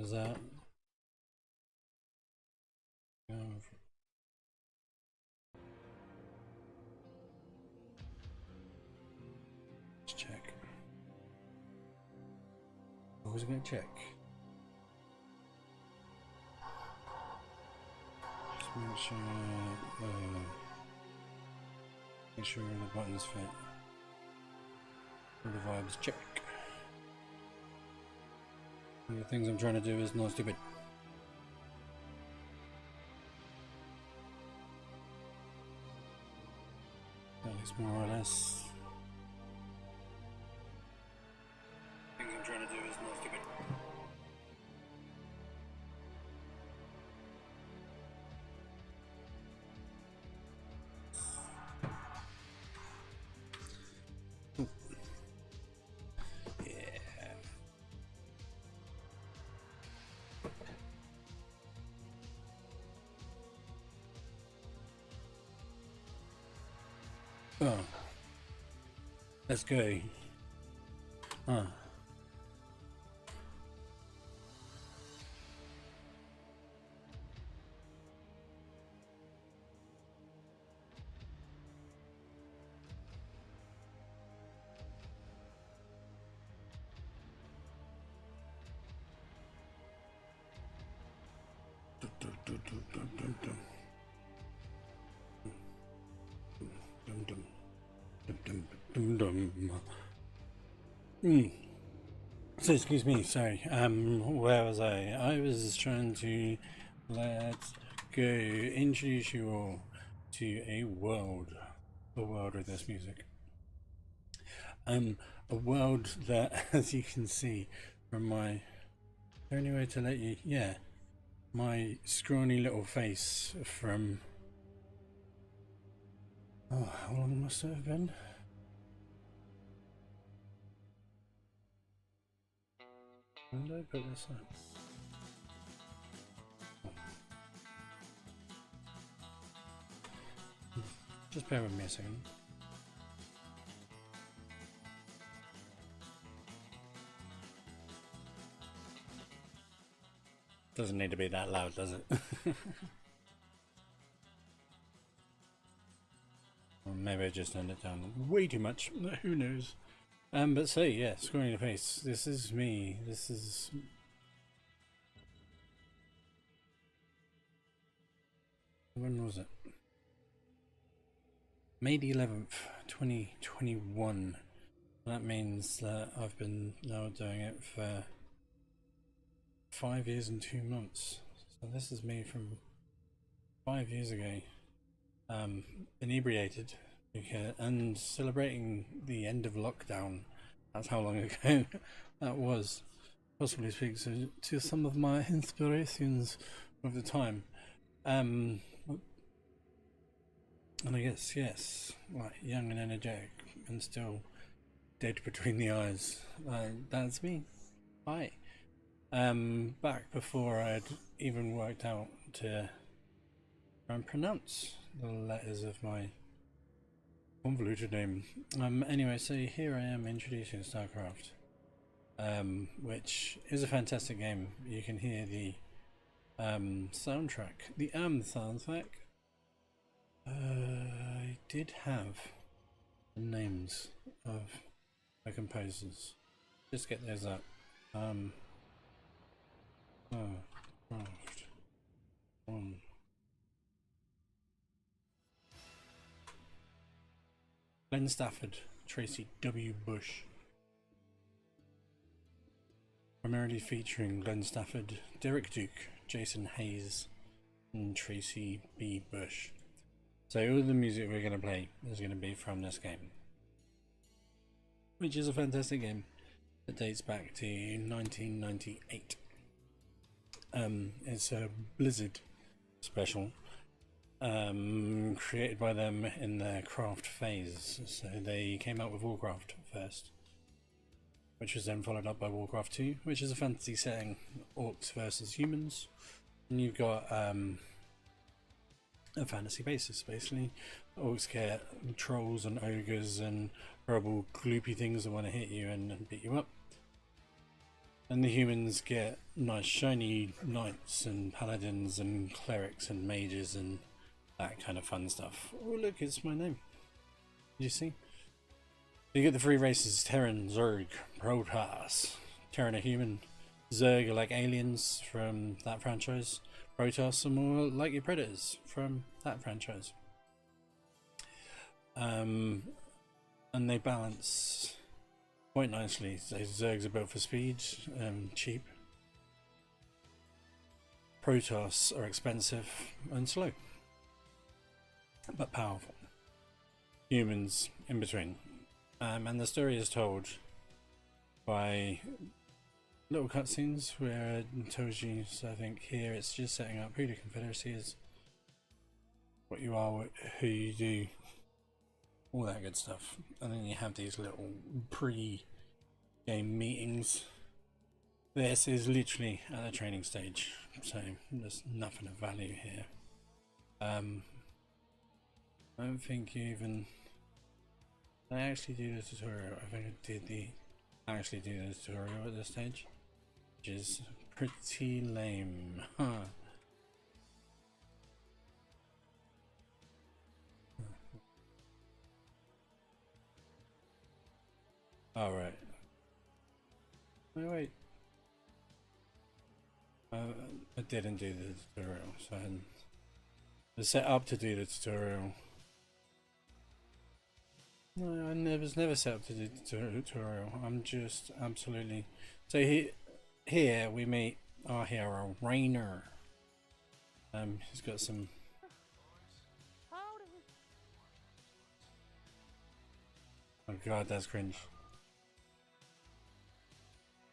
Is that? Let's check. Always gonna check. Just make sure the buttons fit. All the vibes check. One of the things I'm trying to do is not stupid. That looks more or less. Things I'm trying to do is not stupid. Oh, let's go. So excuse me, sorry. Where was I? I was trying to let's go introduce you all to a world with this music. A world that, as you can see from my only way to let you, yeah, my scrawny little face from, oh, how long must it have been? When did I put this up? Just bear with me a second. Doesn't need to be that loud, does it? Or maybe I just turned it down way too much. Who knows? But so yeah, screwing the face. This is me. This is. When was it? May the 11th, 2021. That means that I've been now doing it for 5 years and 2 months. So this is me from 5 years ago. Inebriated and celebrating the end of lockdown. That's how long ago that was. Possibly speaks to some of my inspirations of the time. And I guess, yes, like young and energetic and still dead between the eyes. That's me. Hi. Back before I'd even worked out to try and pronounce the letters of my convoluted name. Anyway, so here I am introducing Starcraft, which is a fantastic game. You can hear the soundtrack, the soundtrack. I did have the names of the composers. Just get those up. Starcraft 1. Glenn Stafford, Tracy W. Bush. Primarily featuring Glenn Stafford, Derek Duke, Jason Hayes, and Tracy B. Bush. So all the music we're going to play is going to be from this game, which is a fantastic game that dates back to 1998. It's a Blizzard special. Created by them in their craft phase. So they came out with Warcraft first, which was then followed up by Warcraft 2, which is a fantasy setting, orcs versus humans, and you've got a fantasy basis basically. Orcs get trolls and ogres and horrible gloopy things that want to hit you and beat you up. And the humans get nice shiny knights and paladins and clerics and mages and that kind of fun stuff. Oh look, it's my name. Did you see? You get the three races: Terran, Zerg, Protoss. Terran are human. Zerg are like aliens from that franchise. Protoss are more like your predators from that franchise. And they balance quite nicely. So Zergs are built for speed, cheap. Protoss are expensive and slow, but powerful. Humans in between. And the story is told by little cutscenes where it tells you, so I think here it's just setting up who the Confederacy is, what you are, who you do, all that good stuff. And then you have these little pre-game meetings. This is literally at the training stage, so there's nothing of value here. I don't think you even... I actually do the tutorial. I think I actually do the tutorial at this stage, which is pretty lame. Huh. All right. Wait. I didn't do the tutorial, so I was set up to do the tutorial. No, I was never set up to do the tutorial. I'm just absolutely... So here we meet our hero, Rainer. He's got some... Oh god, that's cringe.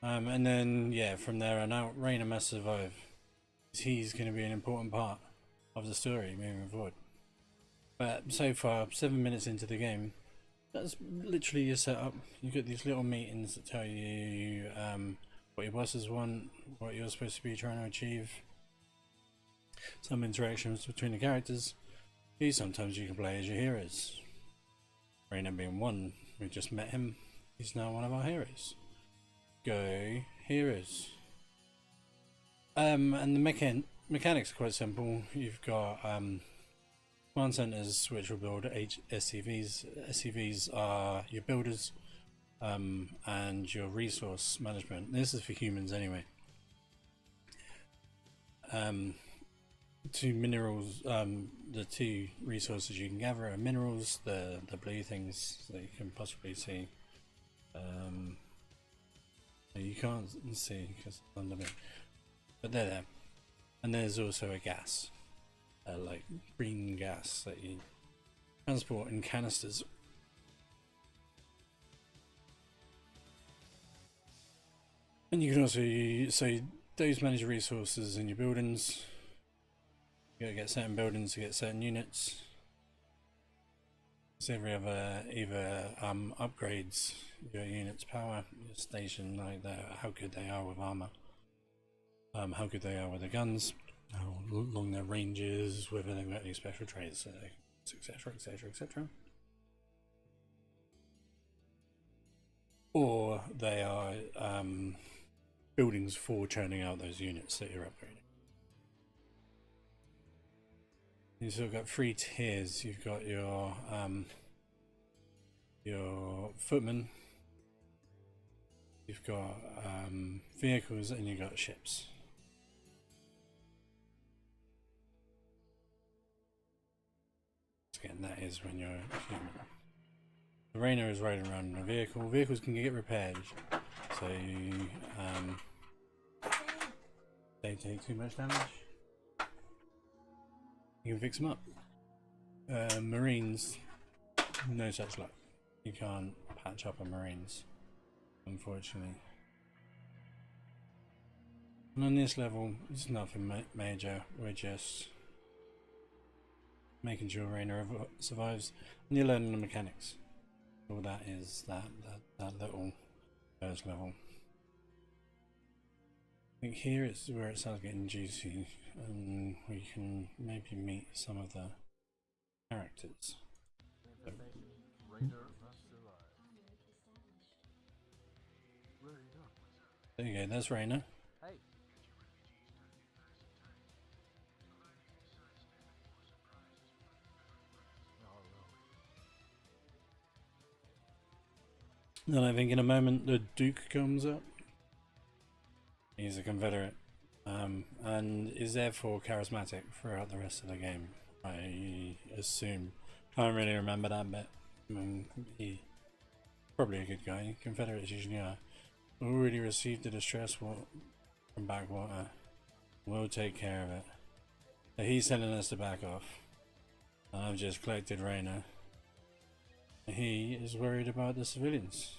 And then, yeah, from there on out, Rainer must survive. He's going to be an important part of the story moving forward. But so far, 7 minutes into the game, that's literally your setup. You get these little meetings that tell you what your bosses want, what you're supposed to be trying to achieve. Some interactions between the characters. Sometimes you can play as your heroes. Rainer being one, we just met him. He's now one of our heroes. Go heroes. And the mechanics are quite simple. You've got command centers which will build SCVs. SCVs are your builders and your resource management. This is for humans anyway. Two minerals, the two resources you can gather are minerals, the blue things that you can possibly see. You can't see because it's under me, but they're there. And there's also a gas, like green gas that you transport in canisters. And you can also those manage resources in your buildings. You gotta get certain buildings to get certain units. So every other either upgrades your unit's power, your station, like that, how good they are with armor, how good they are with the guns, how long their ranges, whether they've got any special traits, etc, etc, etc. Or they are buildings for churning out those units that you're upgrading. You've still got 3 tiers. You've got your footmen, you've got vehicles, and you've got ships. Again, that is when you're human. The Rainer is riding around in a vehicle. Vehicles can get repaired, so they take too much damage. You can fix them up. Marines, no such luck. You can't patch up a Marines, unfortunately. And on this level, it's nothing major. We're just making sure Rainer survives, and you're learning the mechanics. All that is that little first level. I think here is where it starts getting juicy, and we can maybe meet some of the characters. So, There you go, that's Raina. Hey. Then I think in a moment the Duke comes up. He's a Confederate. And is therefore charismatic throughout the rest of the game, I assume. Can't really remember that bit. He probably a good guy. Confederates usually are. Already received the distress from Backwater. We'll take care of it. So he's telling us to back off. I've just collected Raina. He is worried about the civilians.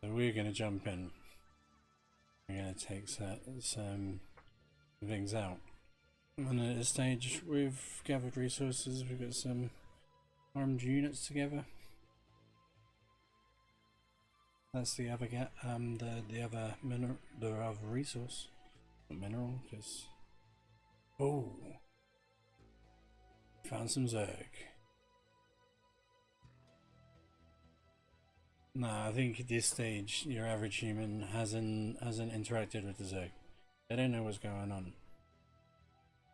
So we're going to jump in. We're going to take some things out. And at this stage, we've gathered resources. We've got some armed units together. That's the other the other resource, not mineral. Because found some Zerg. No, I think at this stage your average human hasn't interacted with the Zerg. They don't know what's going on.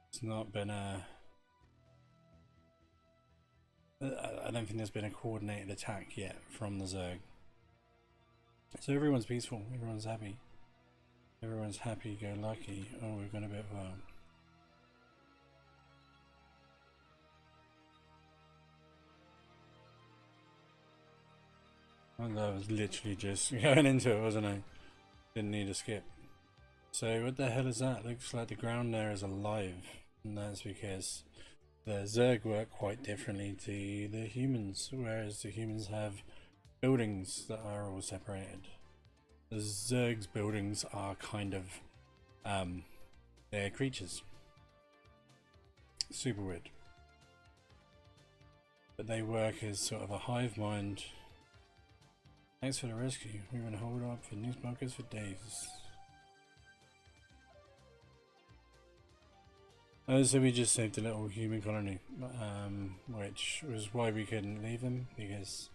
It's not been I don't think there's been a coordinated attack yet from the Zerg. So everyone's peaceful, everyone's happy. Everyone's happy-go-lucky. Oh, we've gone a bit far. And I was literally just going into it, wasn't I? Didn't need a skip. So what the hell is that? Looks like the ground there is alive. And that's because the Zerg work quite differently to the humans, whereas the humans have buildings that are all separated. The Zerg's buildings are kind of they're creatures. Super weird. But they work as sort of a hive mind. Thanks for the rescue. We've been holed up for news bunkers for days. So we just saved a little human colony, which was why we couldn't leave them, because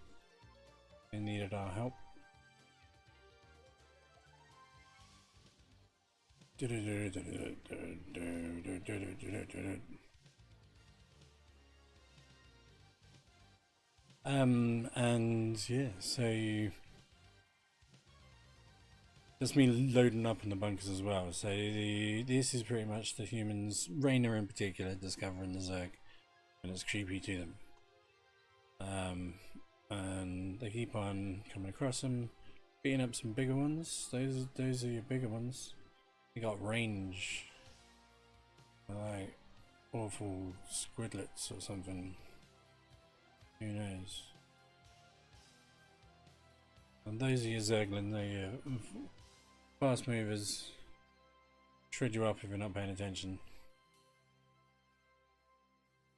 they needed our help. And yeah, so that's me loading up in the bunkers as well. So this is pretty much the humans, Raina in particular, discovering the Zerg, and it's creepy to them. And they keep on coming across them, beating up some bigger ones. Those are your bigger ones. They got range, like awful squidlets or something. Who knows? And those are your Zerglin. They're your fast movers. Shred you up if you're not paying attention.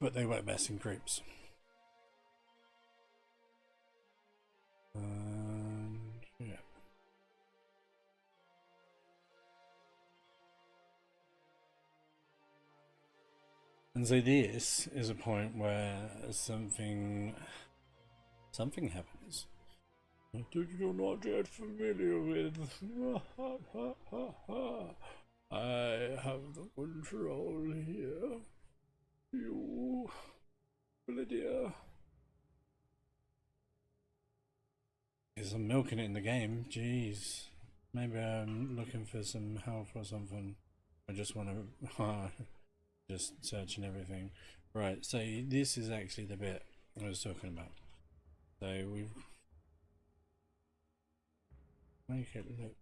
But they work best in groups. Yeah. And so this is a point where something happens that you're not yet familiar with. I have the control here. You, Lydia. Because I'm milking it in the game. Jeez. Maybe I'm looking for some help or something. I just want to just searching everything. Right, so this is actually the bit I was talking about. So we've make it look.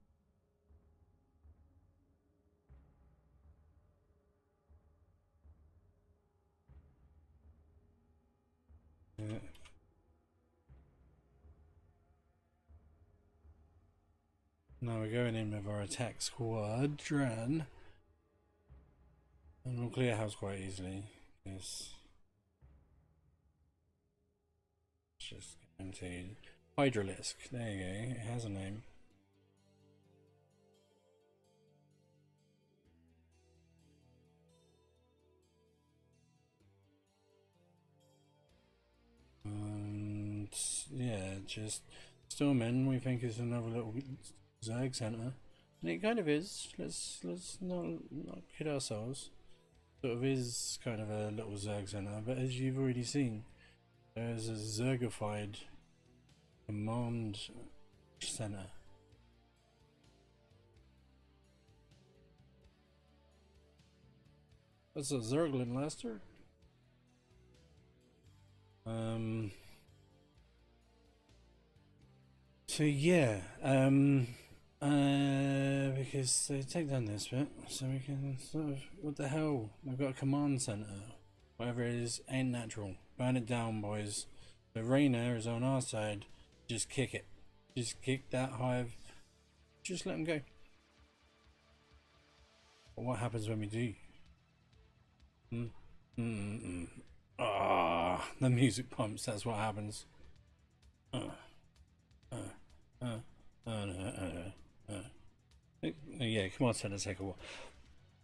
Now we're going in with our attack squadron, and we'll clear house quite easily. Yes, just going to Hydralisk. There you go. It has a name. And yeah, just Stillman. We think is another little Zerg Center. And it kind of is. Let's not kid ourselves. Sort of is kind of a little Zerg Center, but as you've already seen, there's a Zergified command center. That's a Zerglin Lester. So yeah, because they take down this bit, so we can sort of, what the hell? I've got a command center. Whatever it is, ain't natural. Burn it down, boys. The Rainer is on our side. Just kick it. Just kick that hive. Just let them go. But what happens when we do? Ah, the music pumps. That's what happens. Yeah, come on, Senator, take a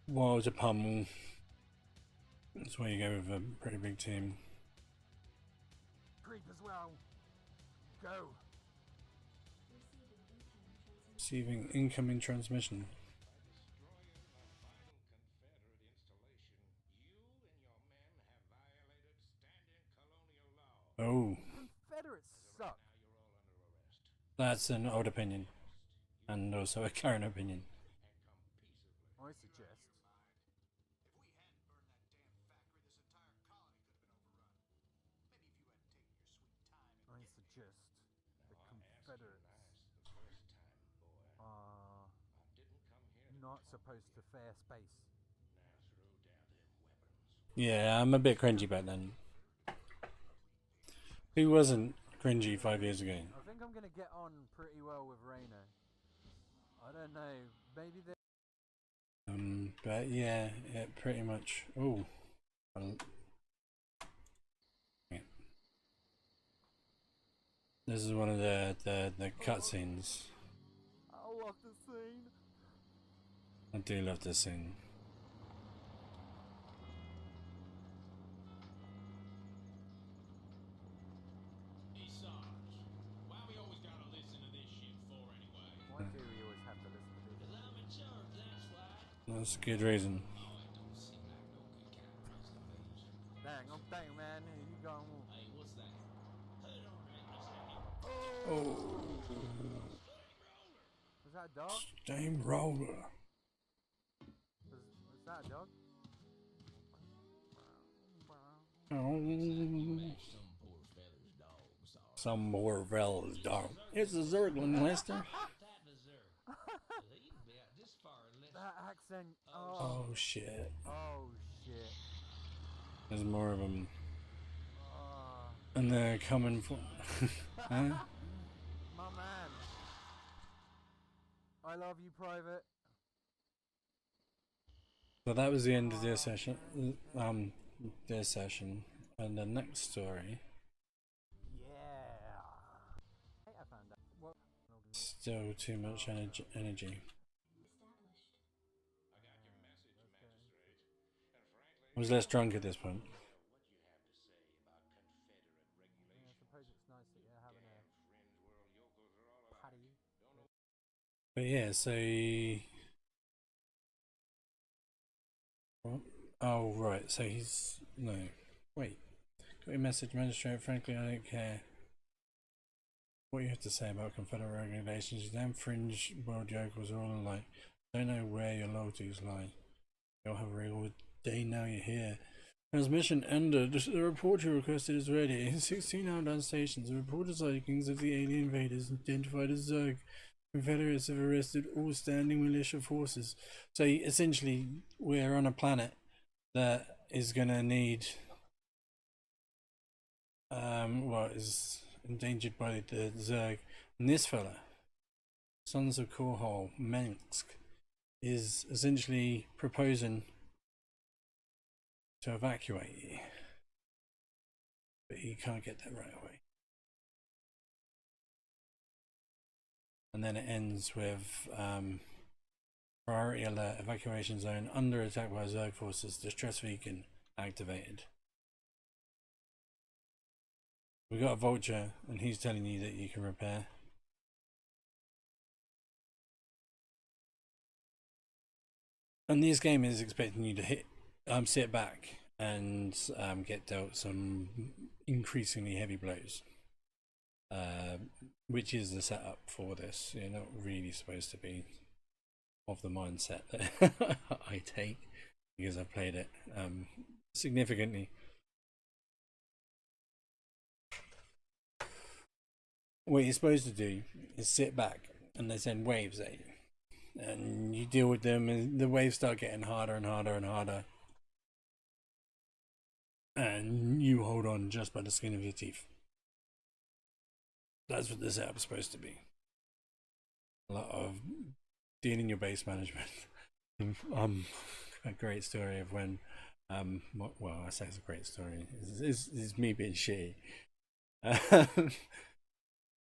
while to pummel. That's why you go with a pretty big team. Creep as well. Go. Receiving incoming transmission. Oh. Confederates suck. That's an old opinion. And also a current opinion. I suggest. The Confederates are not supposed to fare space. Yeah, I'm a bit cringy about then. Who wasn't cringy 5 years ago? I think I'm gonna get on pretty well with Rainer. I don't know, maybe they. But yeah, it pretty much. Oh, this is one of the cutscenes. I love the scene. I do love this scene. Why do we always have to listen to this? That's a good reason. Dang, man. You going? Hey, what's that? Oh, Was that a dog? steamroller. Was that a dog? Oh. Some more Vel's dog. It's a Zerglin, Lester. That accent. Oh shit. Oh shit. There's more of them. Oh. And they're coming for. Huh? My man. I love you, Private. So that was the end of this session. This session. And the next story. Yeah. I found out. What? Still too much energy. I was less drunk at this point. Yeah, I suppose it's nice that you're having a patty. But yeah, so. What? Oh, right. So he's. No. Wait. Got your message, Magistrate. Frankly, I don't care what you have to say about Confederate regulations. You damn fringe world yokels are all alike. Don't know where your loyalties lie. You'll have a real day now you're here. Transmission ended. The report you requested is ready. 16 outbound stations. The reported sightings of the alien invaders identified as Zerg. Confederates have arrested all standing militia forces. So essentially, we're on a planet that is gonna need what is endangered by the Zerg. And this fella, Sons of Korhal, Mensk, is essentially proposing to evacuate you. But you can't get that right away. And then it ends with priority alert, evacuation zone under attack by Zerg forces, distress beacon activated. We got a vulture and he's telling you that you can repair. And this game is expecting you to sit back and get dealt some increasingly heavy blows, uh, which is the setup for this. You're not really supposed to be of the mindset that I take, because I've played it significantly. What you're supposed to do is sit back and they send waves at you, and you deal with them, and the waves start getting harder and harder and harder, and you hold on just by the skin of your teeth. That's what the setup's supposed to be. A lot of dealing your base management. A great story of when, well, I say it's a great story. It's me being shitty.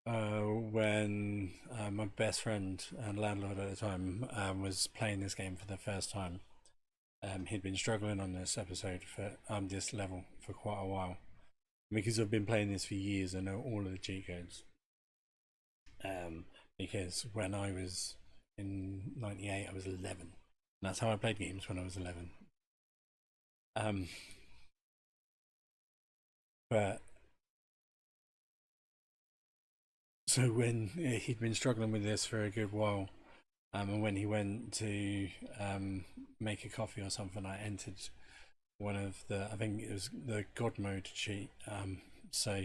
When my best friend and landlord at the time was playing this game for the first time. He'd been struggling on this episode for this level for quite a while, because I've been playing this for years. I know all of the cheat codes. Because when I was in '98, I was 11. And that's how I played games when I was 11. But so when he'd been struggling with this for a good while, and when he went to make a coffee or something, I entered one of the, I think it was the God mode cheat. So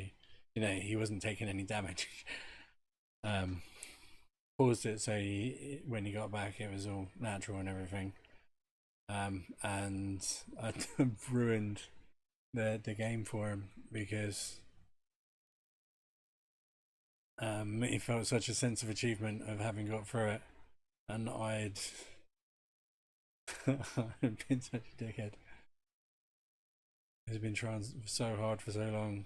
he wasn't taking any damage. Paused it so when he got back, it was all natural and everything. And I ruined the game for him, because he felt such a sense of achievement of having got through it, and I'd been such a dickhead. He's been trying so hard for so long.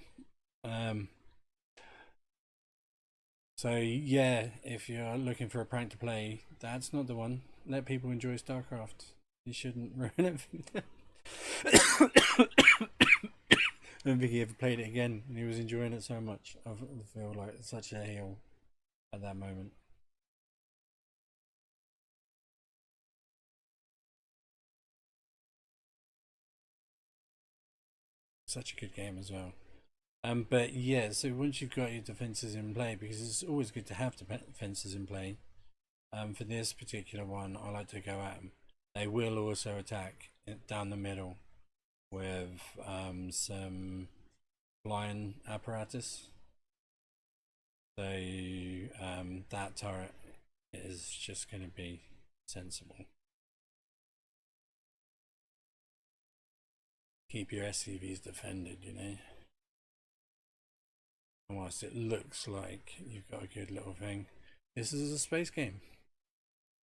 So yeah, if you're looking for a prank to play, that's not the one. Let people enjoy Starcraft. You shouldn't ruin it. I don't think he ever played it again, and he was enjoying it so much. I feel like such a heel at that moment. Such a good game as well. But yeah, so once you've got your defenses in play, because it's always good to have defenses in play. For this particular one, I like to go at them. They will also attack down the middle with some flying apparatus. So that turret is just going to be sensible. Keep your SCVs defended, And whilst it looks like you've got a good little thing, this is a space game.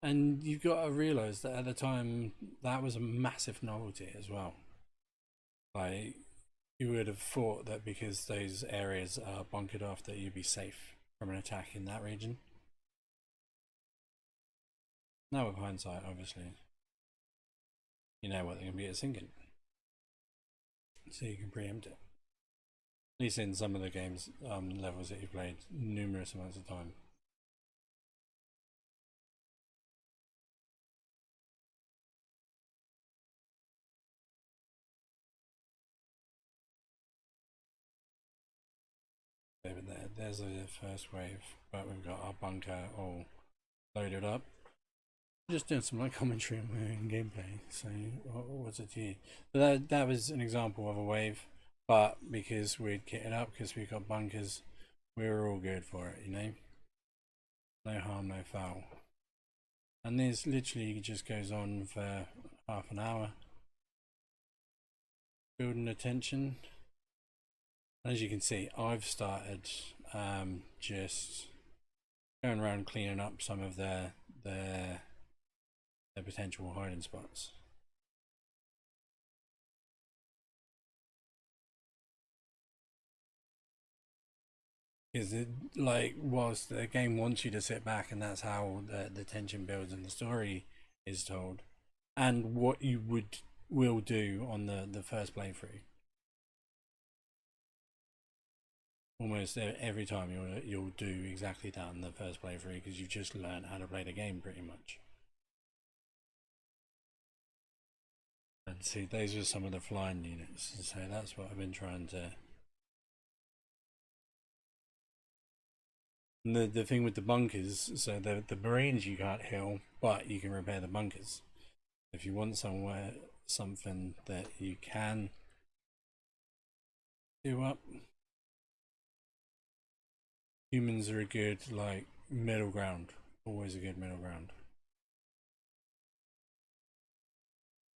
And you've got to realise that at the time, that was a massive novelty as well. Like, you would have thought that because those areas are bunkered off, that you'd be safe from an attack in that region. Now with hindsight, obviously, you know what they're going to be sinking, so you can preempt it. At least in some of the games, levels that you've played numerous amounts of time. Over there's the first wave, but we've got our bunker all loaded up. Just doing some like commentary on my own gameplay. So what's it to you? But that was an example of a wave, but because we'd kitted up, because we've got bunkers, we were all good for it, No harm, no foul. And this literally just goes on for half an hour, building attention. As you can see, I've started just going around cleaning up some of their potential hiding spots. Because like, whilst the game wants you to sit back, and that's how the tension builds and the story is told, and what you will do on the first playthrough. Almost every time you'll do exactly that in the first playthrough, because you've just learned how to play the game pretty much. And see, those are some of the flying units. So that's what I've been trying to. And the thing with the bunkers, so the Marines you can't heal, but you can repair the bunkers. If you want something that you can do up, humans are a good like middle ground. Always a good middle ground.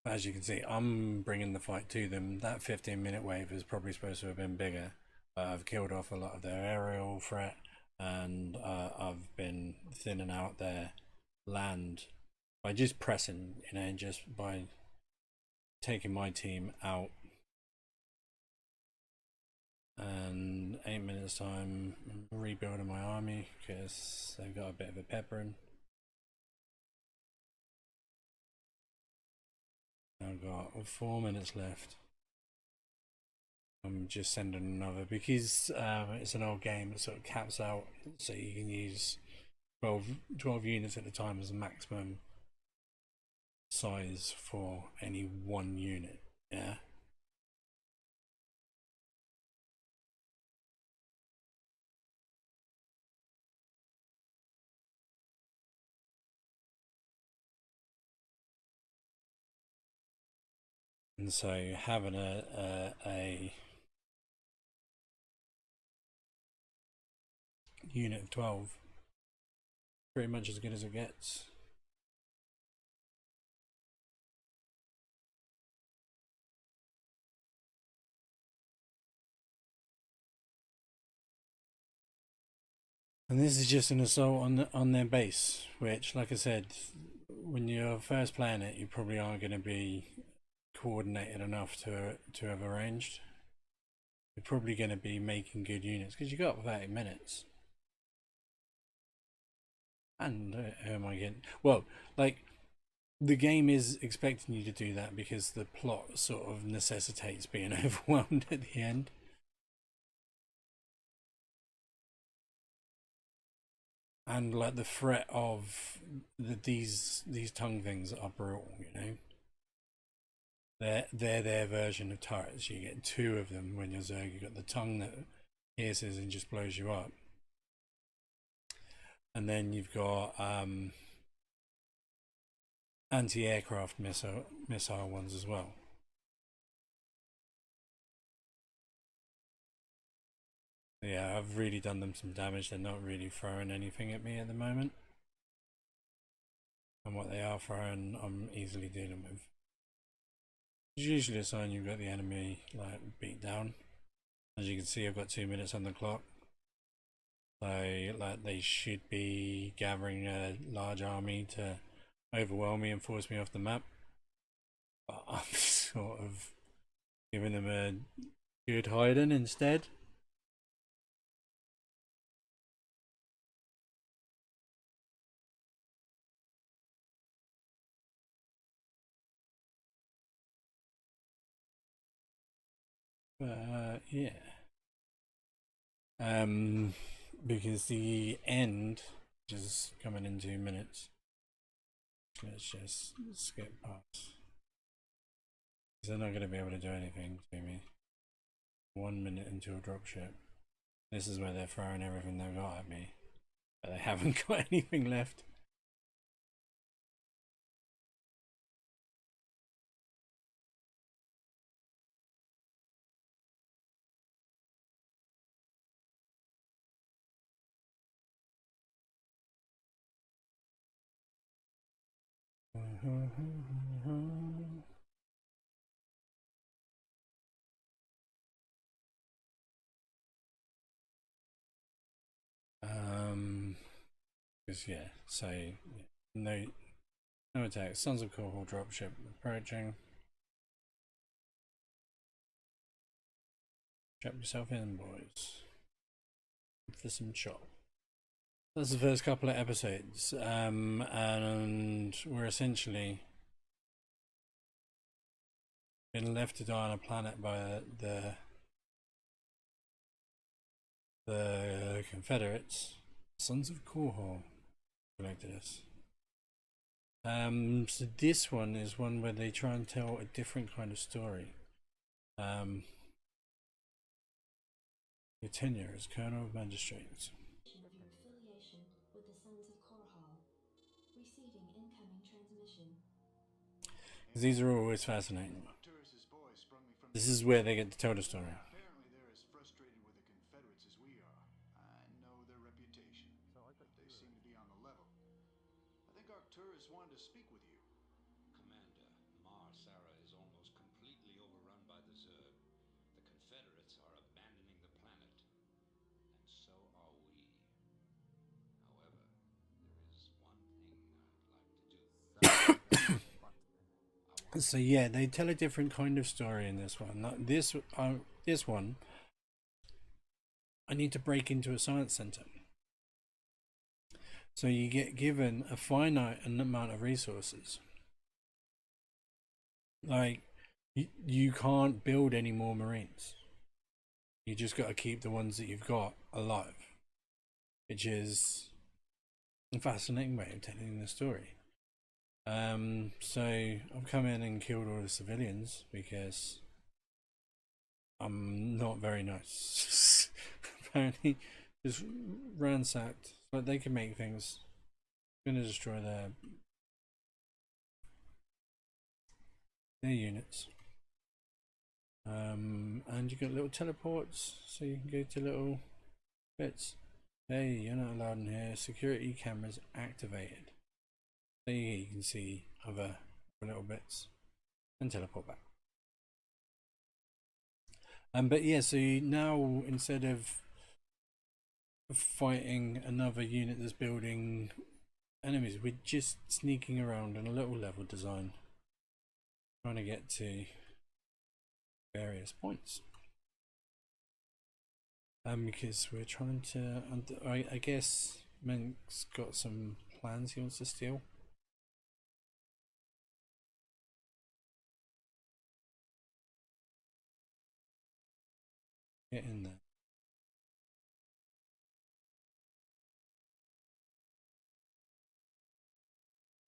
As you can see, I'm bringing the fight to them. That 15-minute wave is probably supposed to have been bigger. I've killed off a lot of their aerial threat, and I've been thinning out their land by just pressing, just by taking my team out. And 8 minutes time, I'm rebuilding my army because they've got a bit of a peppering. I've got 4 minutes left. I'm just sending another because it's an old game. It sort of caps out, so you can use 12 units at a time as a maximum size for any one unit. Yeah. And so having a unit of 12, pretty much as good as it gets. And this is just an assault on their base, which, like I said, when you're first playing it, you probably aren't going to be coordinated enough to have arranged. You're probably going to be making good units because you got 30 minutes. And who am I getting? Well, like the game is expecting you to do that because the plot sort of necessitates being overwhelmed at the end. And like the threat of these tongue things are brutal. They're their version of turrets. You get two of them when you're Zerg. You got the tongue that pierces and just blows you up, and then you've got anti-aircraft missile ones as well. Yeah, I've really done them some damage. They're not really throwing anything at me at the moment, and what they are throwing, I'm easily dealing with. It's usually a sign you've got the enemy like beat down. As you can see, I've got 2 minutes on the clock. So like they should be gathering a large army to overwhelm me and force me off the map. But I'm sort of giving them a good hiding instead. But yeah. Because the end is coming in 2 minutes. Let's just skip past. They're not going to be able to do anything to me. 1 minute into a dropship. This is where they're throwing everything they've got at me. But they haven't got anything left. Because yeah, so yeah, no attack. Sons of Korhal dropship approaching. Strap yourself in, boys, for some chop. That's the first couple of episodes, and we're essentially been left to die on a planet by the Confederates. Sons of Korhal collected us. So this one is one where they try and tell a different kind of story. Your tenure as Colonel of Magistrates. Of your affiliation with the Sons of Korhal. Receiving incoming transmission. These are always fascinating. This is where they get to tell the story. Apparently they're as frustrated with the Confederates as we are. I know their reputation, but they seem to be on the level. I think Arcturus wanted to speak with you. Commander, Mar Sara is almost completely overrun by the Zerg. The Confederates are abandoning the planet, and so are we. However, there is one thing I'd like to do. So yeah, they tell a different kind of story in this one. This one, I need to break into a science center. So you get given a finite amount of resources. Like, you can't build any more Marines. You just got to keep the ones that you've got alive, which is a fascinating way of telling the story. So I've come in and killed all the civilians because I'm not very nice. Apparently, just ransacked. But they can make things. I'm gonna destroy their units. And you got little teleports, so you can go to little bits. Hey, you're not allowed in here. Security cameras activated. There you can see other little bits and teleport back. But yeah, so now instead of fighting another unit that's building enemies, we're just sneaking around in a little level design, trying to get to various points. Because we're trying to, I guess Menk's got some plans he wants to steal. Get in there.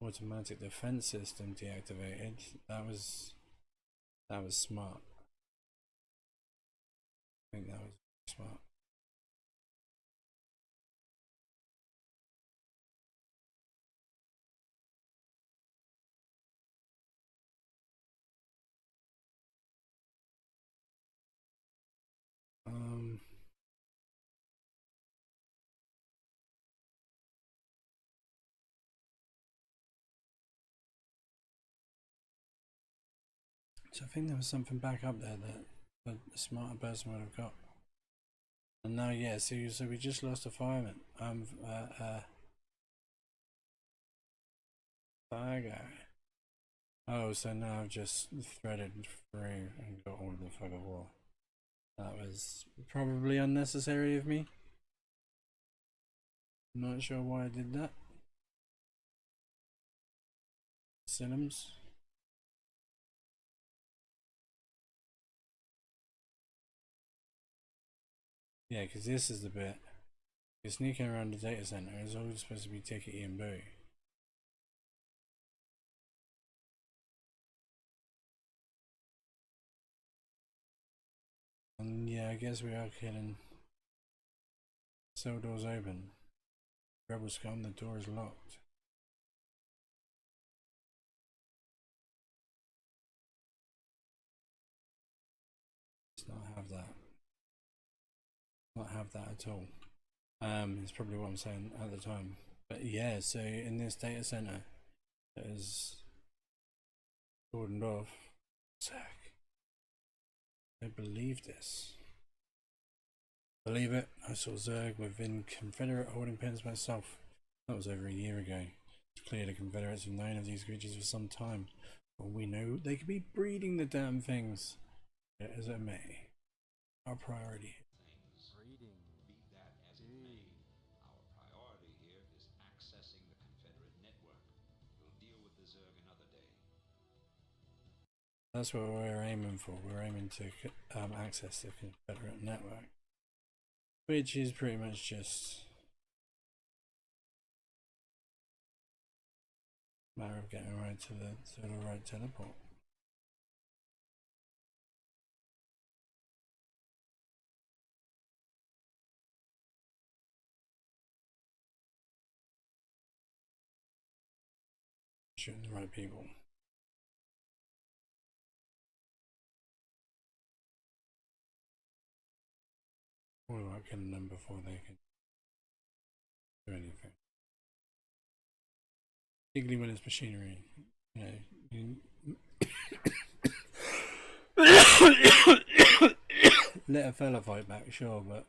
Automatic defense system deactivated. That was smart. I think that was smart. So I think there was something back up there that a smarter person would have got. And now, yeah, so we just lost a fireman. Fire guy. Oh, so now I've just threaded through and got all of the fog of war. That was probably unnecessary of me. Not sure why I did that. Synonyms. Yeah, because this is the bit. You're sneaking around the data center. It's always supposed to be tickety and boo. And yeah, I guess we are killing. Cell doors open. Rebel scum, the door is locked. Let's not have that. Not have that at all. It's probably what I'm saying at the time. But yeah, so in this data center that is cordoned off. Zach. I believe this. Believe it, I saw Zerg within Confederate holding pens myself. That was over a year ago. It's clear the Confederates have known of these creatures for some time. But we know they could be breeding the damn things. As it may. Our priority. Breeding. Be that as it may, our priority here is accessing the Confederate network. We'll deal with the Zerg another day. That's what we're aiming for. We're aiming to access the Confederate network, which is pretty much just Matter of getting right to the right teleport. Shooting the right people. Or about killing them before they can do anything. Particularly when it's machinery, you know. Let a fella fight back, sure, but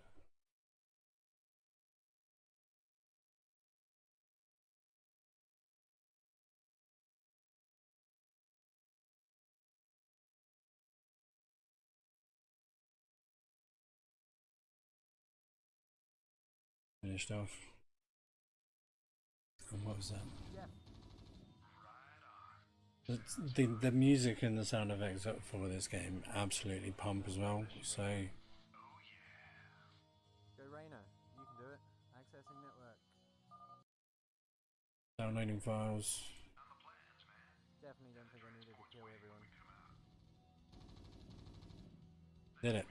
finished off. And what was that? The music and the sound effects for this game absolutely pump as well. So Go Rainer, you can do it. Accessing network. downloading files. Definitely don't think I needed to kill everyone. Did it.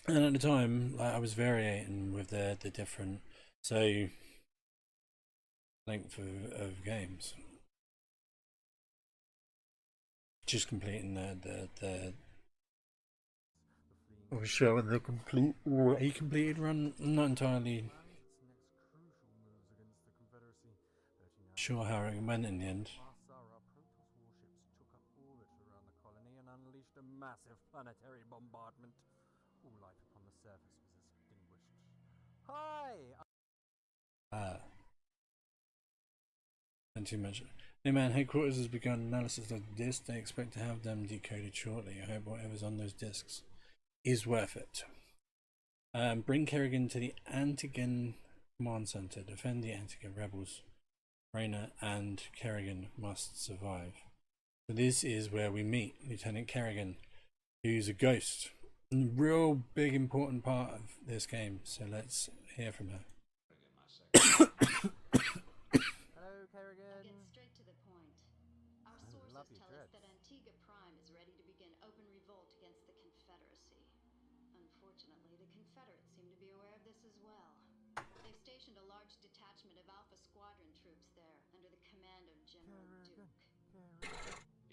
And at the time, I was varying with the different length of games. Just completing the I was showing the complete or a completed run. I'm not entirely sure how it went in the end. Protoss warships took up orbit around the colony and unleashed a massive planetary bombardment. All life upon the surface was extinguished. Hi! And too much. Hey man, headquarters has begun analysis of the discs. They expect to have them decoded shortly. I hope whatever's on those discs is worth it. Bring Kerrigan to the Antigen Command Center. Defend the Antigen rebels. Rainer and Kerrigan must survive. So this is where we meet Lieutenant Kerrigan, who's a ghost. A real big important part of this game. So let's hear from her. Hello, Kerrigan. I'll get straight to the point. Our sources tell us that Antigua Prime is ready to begin open revolt against the Confederacy. Unfortunately, the Confederates seem to be aware of this as well. They've stationed a large detachment of Alpha Squadron troops there under the command of General Duke.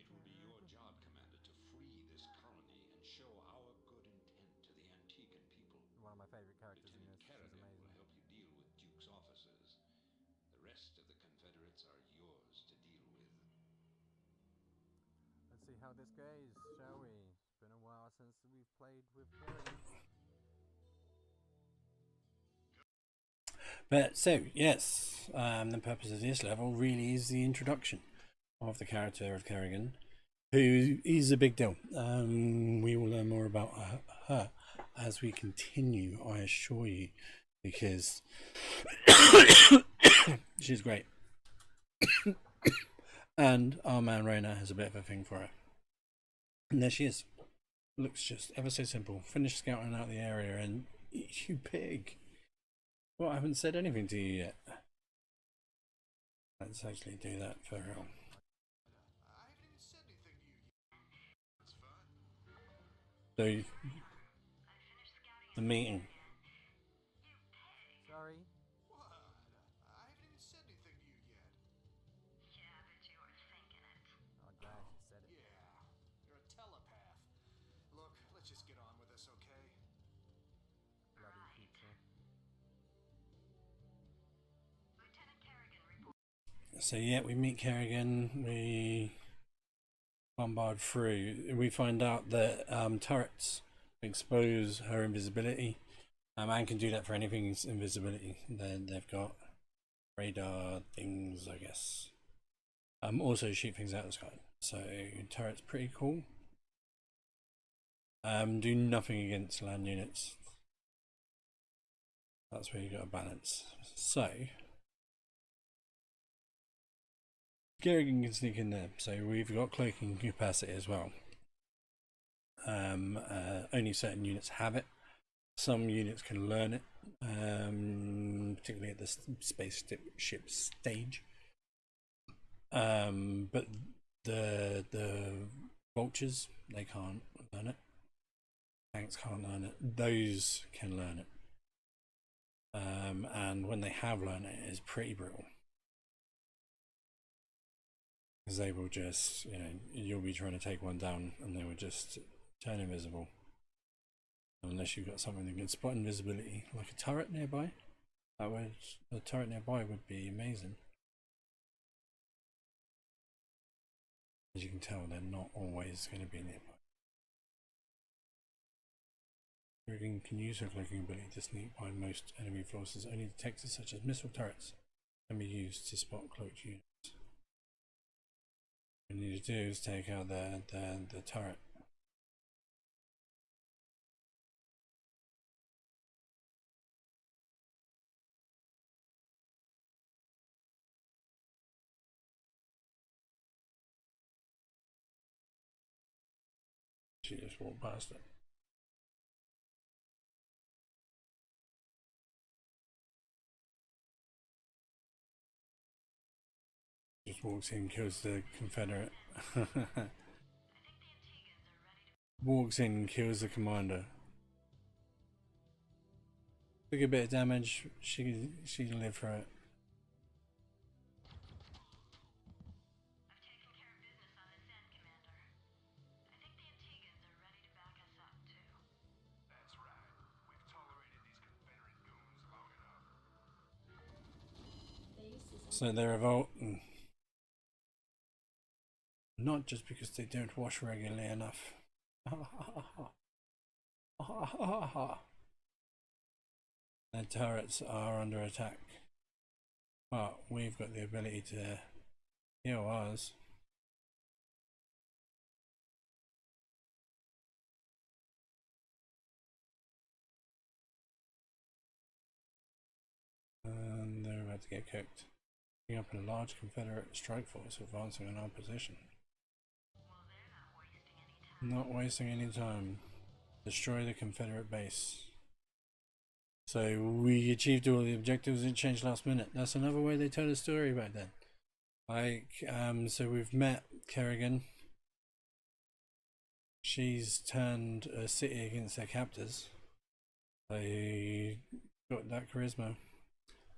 It will be your job, Commander, to free this colony and show our good intent to the Antiguan people. One of my favorite characters in Lieutenant this. Kerrigan She's amazing. will help you deal with Duke's officers. The rest of the Confederates are yours to deal with. Let's see how this goes, shall we? It's been a while since we've played with Kerrigan. But so yes, the purpose of this level really is the introduction of the character of Kerrigan, who is a big deal. We will learn more about her as we continue, I assure you, because she's great. And our man Rainer has a bit of a thing for her. And there she is. Looks just ever so simple. Finished scouting out the area and you pig. Well, I haven't said anything to you yet. Let's actually do that for real. I haven't even said anything to you yet. It's fun. So, the meeting. Sorry. What? I haven't even said anything to you yet. Yeah, but you were thinking it. I'm glad you said it. Yeah, you're a telepath. Look, let's just get on with this, okay? Bloody pizza. Lieutenant Kerrigan report. So yeah, we meet Kerrigan, we bombard through. We find out that turrets expose her invisibility. And can do that for anything is invisibility. They've got radar things, I guess. Also shoot things out of the sky. So turret's pretty cool. Do nothing against land units. That's where you got to balance. So Kerrigan can sneak in there. So we've got cloaking capacity as well. Only certain units have it. Some units can learn it. particularly at the spaceship stage. But the vultures, they can't learn it. Tanks can't learn it. Those can learn it. And when they have learned it, it's pretty brutal. Because they will just, you'll be trying to take one down and they will just turn invisible. Unless you've got something that can spot invisibility, like a turret nearby. A turret nearby would be amazing. As you can tell, they're not always going to be nearby. Rigging can use her cloaking ability to sneak by most enemy forces. Only detectors such as missile turrets can be used to spot cloaked units. What you need to do is take out the turret. She just walked past it. Just walks in, kills the Confederate. Walks in, kills the commander. Took a bit of damage. She can live for it. So they revolt, not just because they don't wash regularly enough. Their turrets are under attack, but we've got the ability to heal ours. And they're about to get cooked. Up in a large Confederate strike force advancing on our position. Not wasting any time. Destroy the Confederate base. So we achieved all the objectives. It changed last minute. That's another way they tell the story back then. So we've met Kerrigan. She's turned a city against their captors. They got that charisma.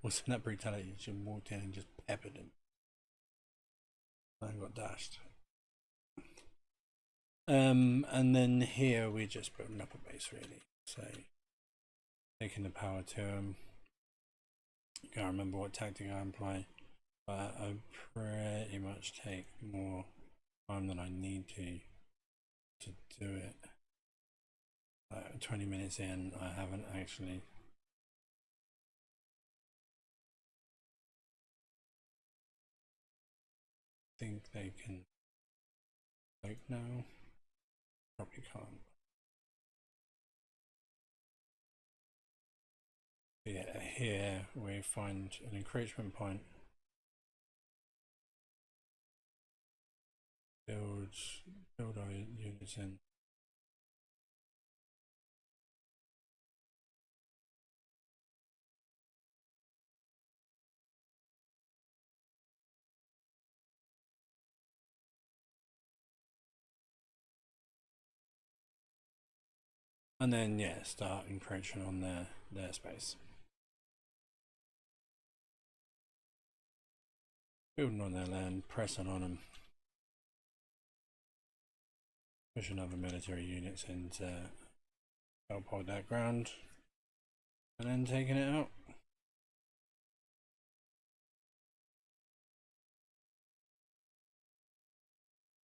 Wasn't that brutality? She walked in and just peppered him. And got dashed. And then here we're just building up a base really. So taking the power to him. Can't remember what tactic I employ, but I pretty much take more time than I need to do it. 20 minutes in, I haven't actually. Think they can like now. Probably can't. But yeah, here we find an encroachment point. Build our units in. And then yeah, start encroaching on their space. Building on their land, pressing on them. Pushing other military units in to help hold that ground. And then taking it out.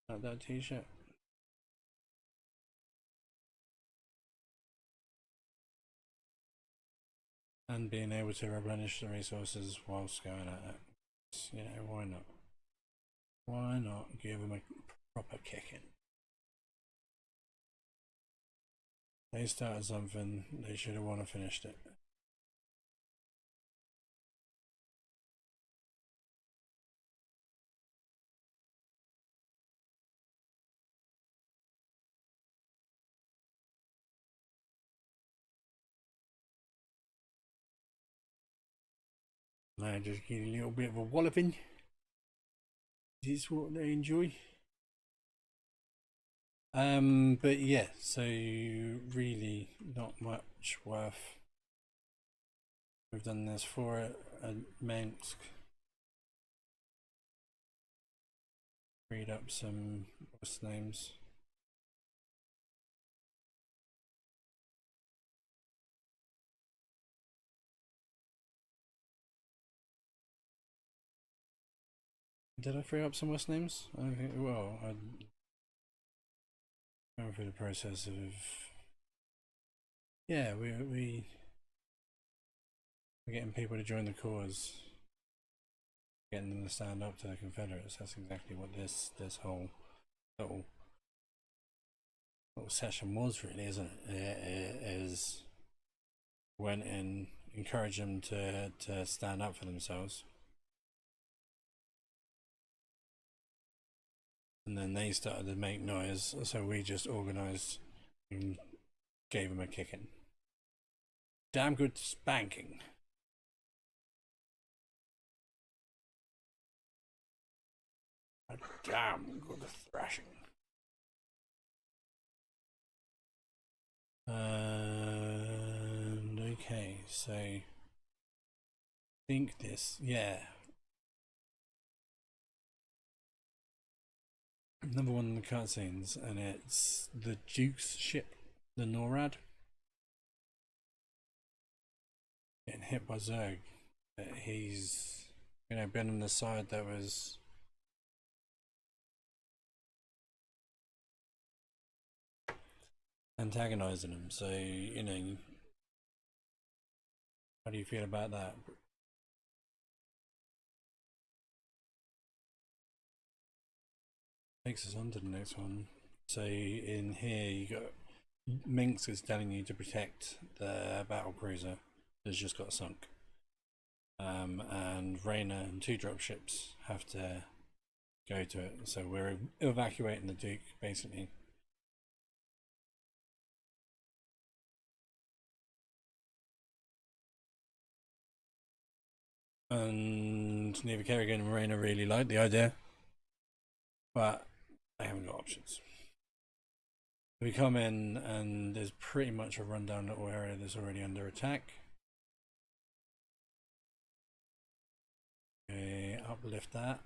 Like that t-shirt. And being able to replenish the resources whilst going at it. Why not? Why not give them a proper kicking? They started something, they should have won or finished it. I just get a little bit of a walloping. This is what they enjoy. But yeah, so really not much worth. We've done this for it at Minsk. Read up some what's names. Did I free up some what's names? I don't think. Well, I went through the process of. Yeah, we're getting people to join the cause, getting them to stand up to the Confederates. That's exactly what this whole little session was, really, isn't it? It is went and encouraged them to stand up for themselves, and then they started to make noise. So we just organised and gave them a kicking. Damn good spanking. A damn good thrashing. And okay, so I think this, yeah. Number one in the cutscenes, and it's the Duke's ship, the NORAD, getting hit by Zerg. He's, been on the side that was antagonizing him. So, how do you feel about that? Takes us on to the next one. So in here you got Minsk is telling you to protect the battle cruiser that's just got sunk. And Reyna and 2 dropships have to go to it. So we're evacuating the Duke, basically. And neither Kerrigan and Reyna really like the idea, but they haven't got options. We come in and there's pretty much a rundown little area that's already under attack. Okay, uplift that.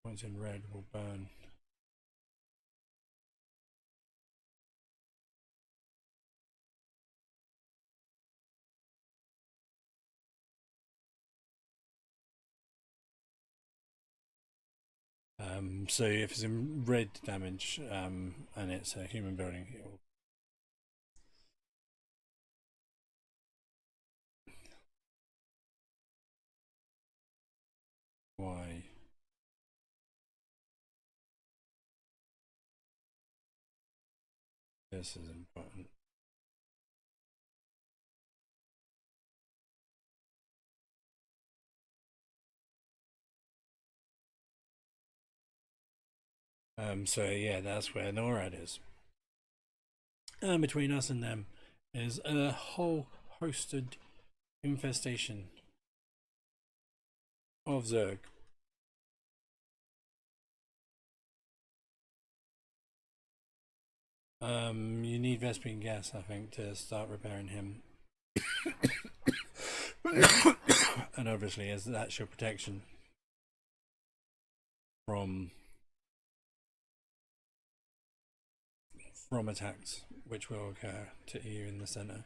Points in red will burn. So if it's in red damage and it's a human building, it will. Why? This is important. So yeah, that's where NORAD is. And between us and them is a whole hosted infestation of Zerg. You need Vespene gas, I think, to start repairing him. And obviously, as that's your protection from attacks, which will occur to you in the center.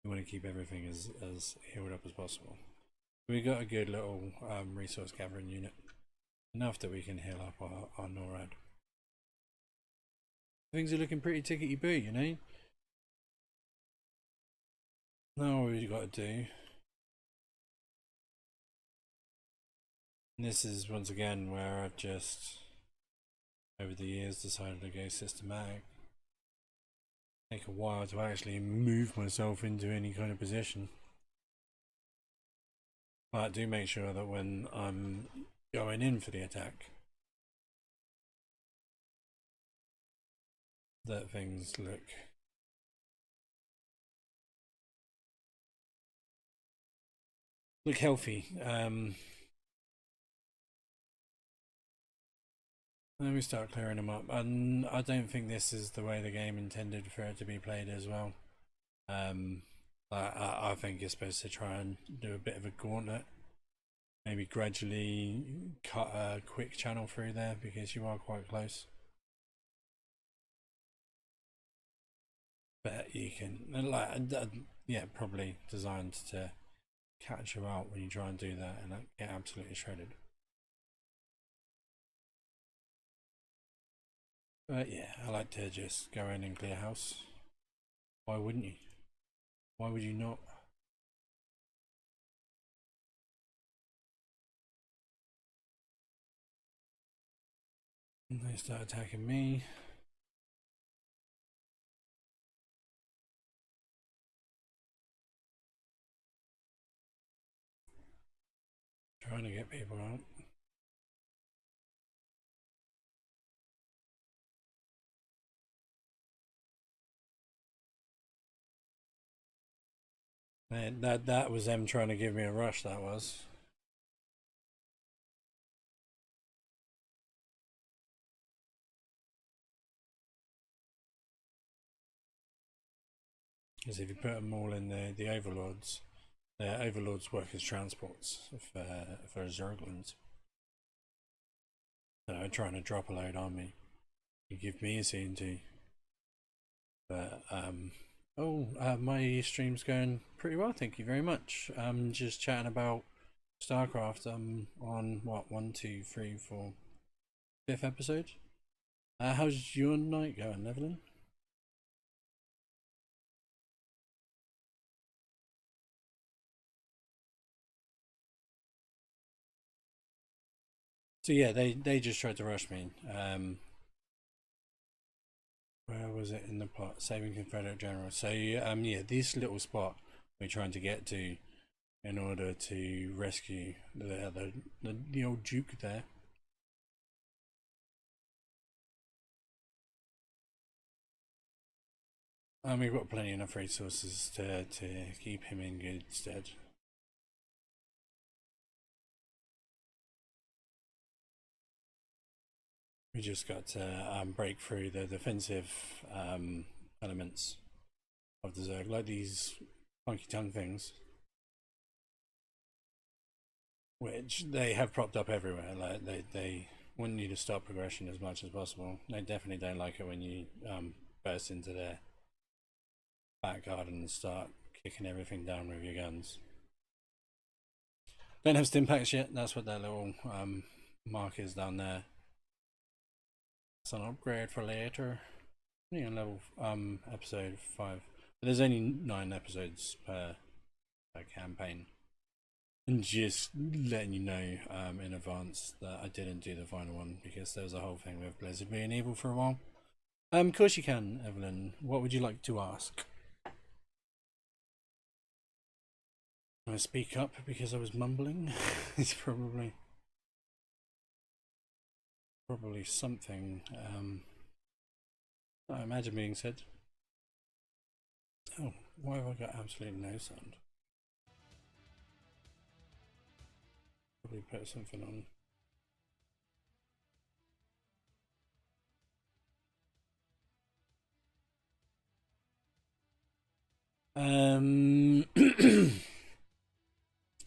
You want to keep everything as healed up as possible. We got a good little resource gathering unit, enough that we can heal up our NORAD. Things are looking pretty tickety boo, Now all we've got to do, and this is once again where I've just over the years decided to go systematic. Take a while to actually move myself into any kind of position, but do make sure that when I'm going in for the attack that things look look healthy. Let me start clearing them up. And I don't think this is the way the game intended for it to be played as well. I think you're supposed to try and do a bit of a gauntlet. Maybe gradually cut a quick channel through there because you are quite close. But you can, yeah, probably designed to catch you out when you try and do that and get absolutely shredded. But yeah, I like to just go in and clear house. Why wouldn't you? Why would you not? And they start attacking me. Trying to get people out. Man, that was them trying to give me a rush, that was. Because if you put them all in the overlords work as transports for Zerglings. So trying to drop a load on me. You give me a CNT. But my stream's going pretty well, thank you very much. Just chatting about Starcraft. I'm on what, 1, 2, 3, 4, 5th episode. How's your night going, Evelyn? So yeah, they just tried to rush me. Where was it in the plot? Saving Confederate General. So yeah, this little spot we're trying to get to in order to rescue the old Duke there. We've got plenty enough resources to keep him in good stead. We just got to break through the defensive elements of the Zerg, like these funky tongue things, which they have propped up everywhere. Like they want you to stop progression as much as possible. They definitely don't like it when you burst into their back garden and start kicking everything down with your guns. Don't have stim packs yet. That's what that little mark is down there. It's an upgrade for later. Only on level episode 5. But there's only 9 episodes per campaign. And just letting you know in advance that I didn't do the final one because there was a whole thing with Blizzard being evil for a while. Of course you can, Evelyn. What would you like to ask? I speak up because I was mumbling. It's probably something I imagine being said. Oh, why have I got absolutely no sound? Probably put something on.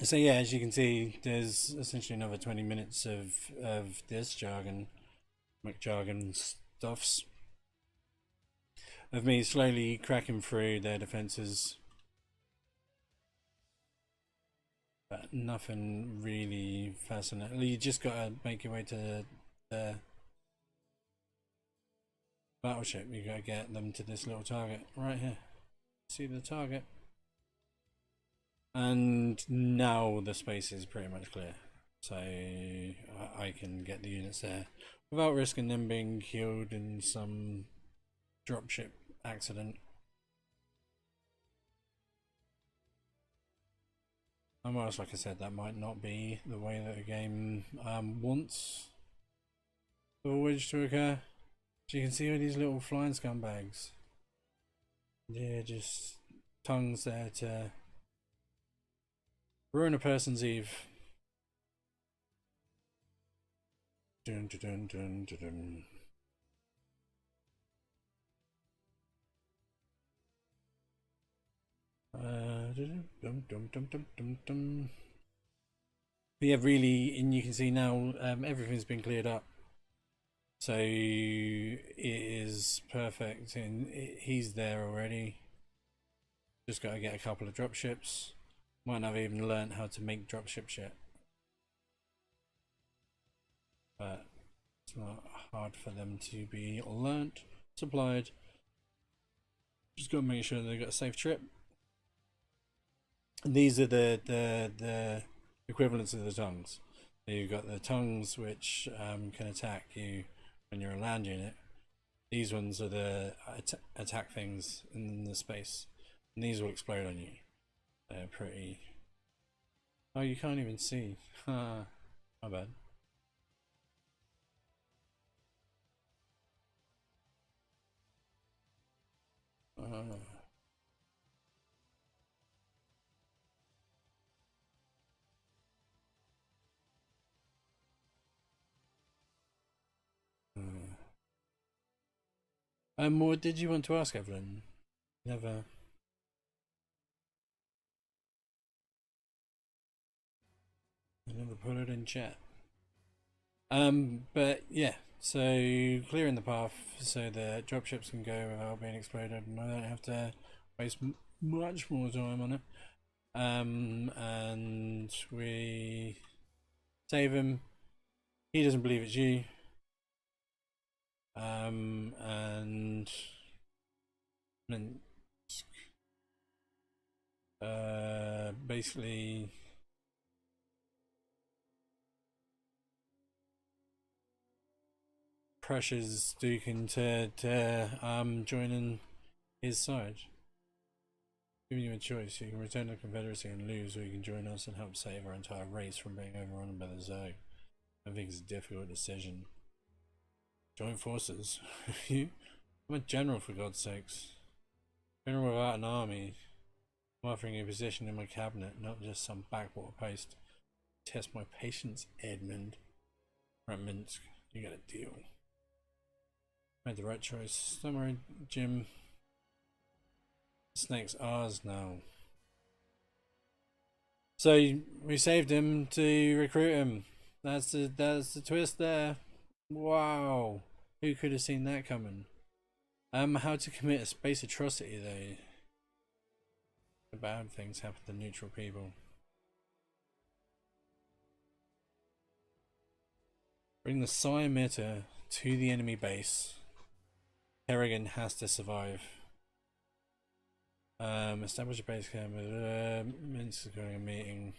So yeah, as you can see, there's essentially another 20 minutes of this jargon, McJargon stuffs, of me slowly cracking through their defenses, but nothing really fascinating. You just gotta make your way to the battleship. You gotta get them to this little target right here. See the target? And now the space is pretty much clear, so I can get the units there without risking them being killed in some dropship accident. And whilst, like I said, that might not be the way that the game wants the voyage to occur. So you can see all these little flying scumbags. They're just tongues there to Ruin a person's eve. Dun, dun, dun, dun, dun, dun. Dum, dum, dum, dum, dum, dum. But yeah, really, and you can see now everything's been cleared up. So it is perfect, and he's there already. Just got to get a couple of dropships. Might not have even learned how to make dropships yet. But it's not hard for them to be learnt, supplied. Just got to make sure they got a safe trip. And these are the equivalents of the tongues. So you've got the tongues which can attack you when you're a land unit. These ones are the attack things in the space, and these will explode on you. They're pretty. Oh, you can't even see. My bad. What did you want to ask, Evelyn? Never. I never put it in chat. But yeah, so clearing the path so the dropships can go without being exploded, and I don't have to waste much more time on it. And we save him. He doesn't believe it's you. And basically pressures Duke into joining his side. Giving you a choice: you can return to the Confederacy and lose, or you can join us and help save our entire race from being overrun by the Zerg. I think it's a difficult decision. Join forces. I'm a general, for God's sakes. General without an army. I'm offering a position in my cabinet, not just some backwater post. Test my patience, Edmund. Right, Minsk, you got a deal. Made the right choice. Don't worry, Jim. The snake's ours now. So we saved him to recruit him. That's the twist there. Wow, who could have seen that coming? How to commit a space atrocity though? The bad things happen to neutral people. Bring the Psi emitter to the enemy base. Kerrigan has to survive. Establish a base camp. Minsk is going a meeting.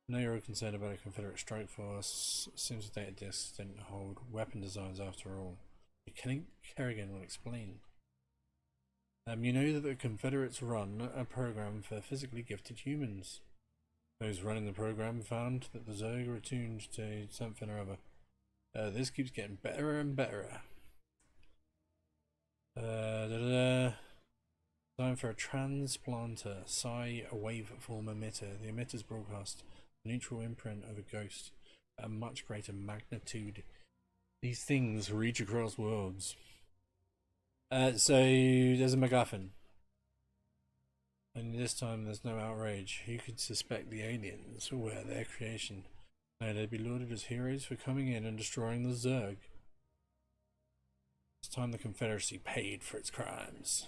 I know you're all concerned about a Confederate strike force. Seems the data disks didn't hold weapon designs after all. Kerrigan will explain. You know that the Confederates run a program for physically gifted humans. Those running the program found that the Zerg are attuned to something or other. This keeps getting better and better. Time for a transplanter, Psi waveform emitter. The emitters broadcast a neutral imprint of a ghost at a much greater magnitude. These things reach across worlds. So there's a MacGuffin. And this time there's no outrage. Who could suspect the aliens or their creation? No, they'd be lauded as heroes for coming in and destroying the Zerg. It's time the Confederacy paid for its crimes.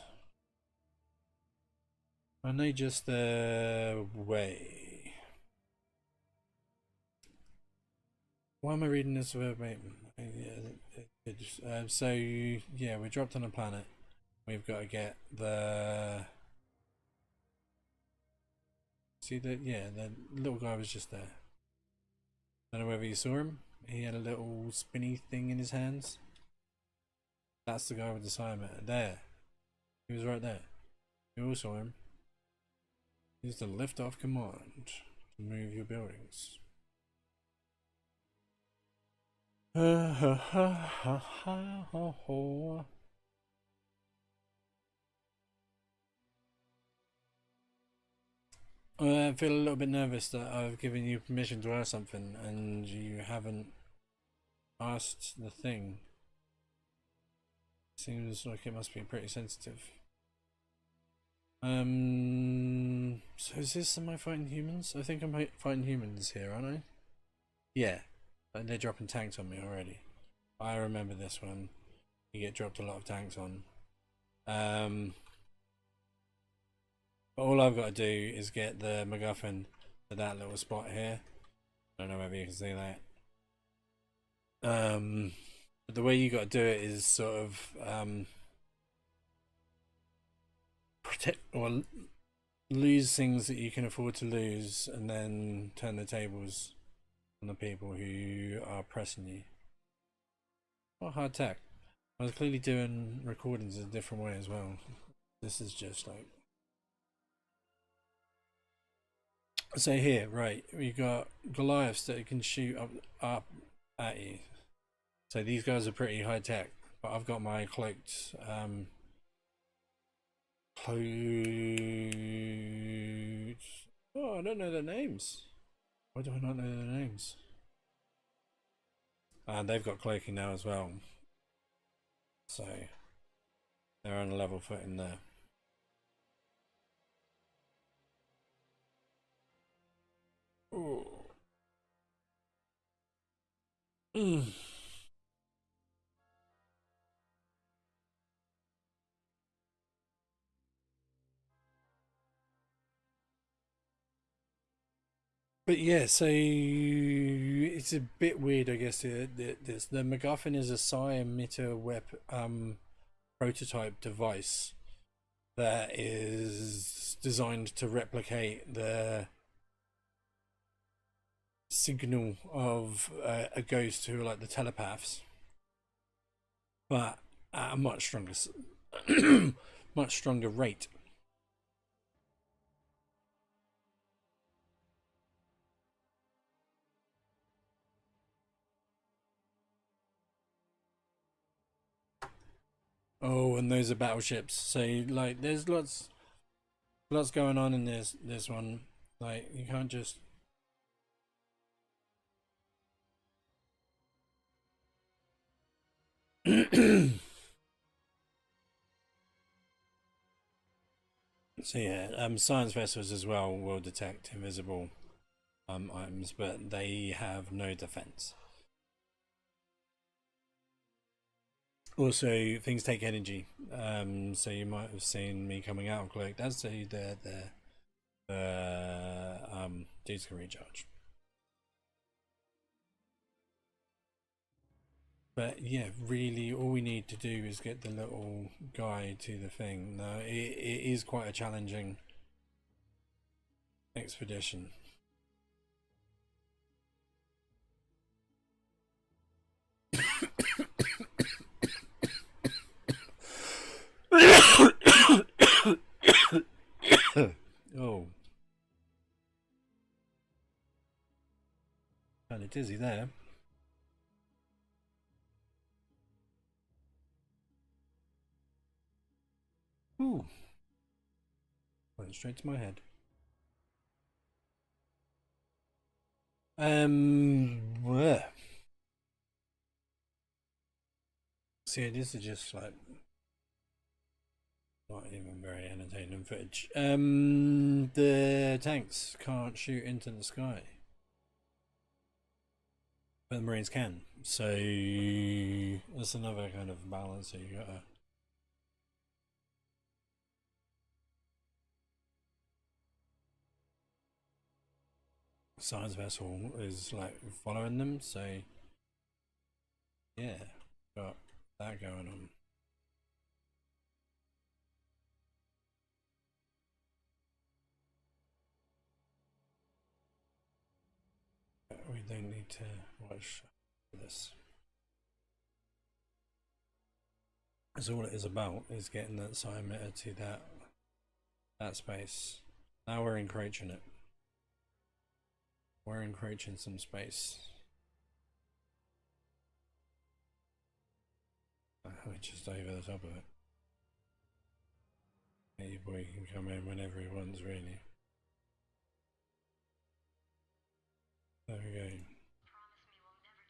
Aren't they just their way? Why am I reading this verbatim? So yeah, we dropped on a planet. We've got to get the. See that? Yeah, the little guy was just there. I don't know whether you saw him. He had a little spinny thing in his hands. That's the guy with the Psi emitter. There. He was right there. You all saw him. Use the lift-off command to move your buildings. I feel a little bit nervous that I've given you permission to ask something and you haven't asked the thing. Seems like it must be pretty sensitive. So is this, am I fighting humans? I think I'm fighting humans here, aren't I? Yeah, they're dropping tanks on me already. I remember this one. You get dropped a lot of tanks on. But all I've got to do is get the MacGuffin to that little spot here. I don't know whether you can see that. But the way you got to do it is sort of protect or lose things that you can afford to lose, and then turn the tables on the people who are pressing you. What hard tech. I was clearly doing recordings a different way as well. This is just like, so here, right, we got Goliaths that can shoot up at you. So these guys are pretty high tech, but I've got my cloaked oh, I don't know their names. Why do I not know their names? And they've got cloaking now as well, so they're on a level footing there. Ooh. But yeah, so it's a bit weird, I guess. The MacGuffin is a psi emitter prototype device that is designed to replicate the signal of a ghost who are like the telepaths, but at a much stronger, much stronger rate. Oh, and those are battleships. So like, there's lots going on in this one. Like, you can't just. So yeah, science vessels as well will detect invisible items, but they have no defense. Also, things take energy. So you might have seen me coming out of cloak. That's the dudes can recharge. But yeah, really, all we need to do is get the little guy to the thing. Now, it is quite a challenging expedition. Oh, kind of dizzy there. Ooh, went straight to my head. Bleh. See, this is just like not even very entertaining footage. The tanks can't shoot into the sky, but the Marines can. So that's another kind of balance that you gotta. Science vessel is like following them, so yeah, got that going on. We don't need to watch this. That's all it is about, is getting that psi emitter to that space. Now we're encroaching it. We're encroaching some space. We're just over the top of it. Hey boy can come in whenever he wants, really. There we go. Promise me we'll never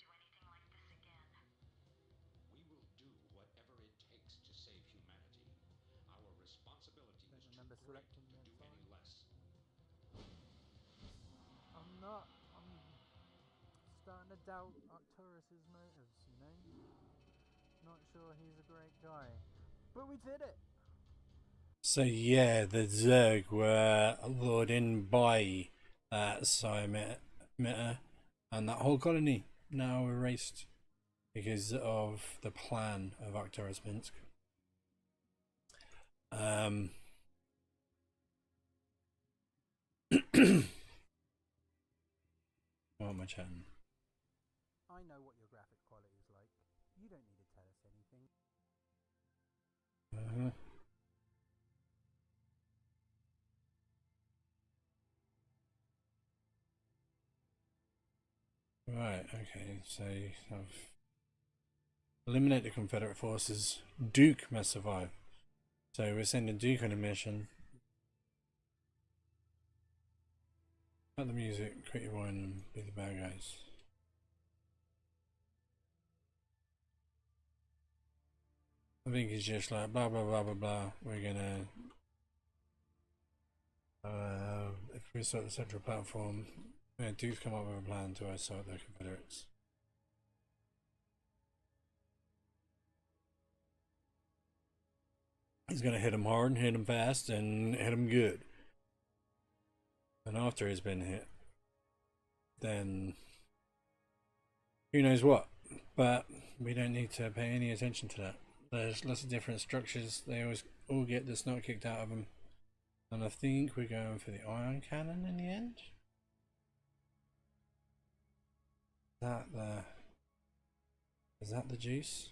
do anything like this again. We will do whatever it takes to save humanity. Our responsibility is too Remember great selecting to that do side? any less. I'm starting to doubt Arcturus's motives, you know? Not sure he's a great guy. But we did it! So yeah, the Zerg were lured in by that Psy-Emitter and that whole colony now erased because of the plan of Arcturus Minsk. What am I chatting? I know what your graphic quality is like. You don't need to tell us anything. Right, okay, so I've eliminated the Confederate forces. Duke must survive. So we're sending Duke on a mission. Cut the music, quit your wine, and be the bad guys. I think he's just like blah blah blah blah blah. We're gonna if we start the central platform, Duke's come up with a plan to assault the Confederates. He's gonna hit them hard, hit them fast, and hit them good. And after he's been hit, then who knows what? But we don't need to pay any attention to that. There's lots of different structures. They always all get the snot kicked out of them. And I think we're going for the ion cannon in the end. Is that the juice?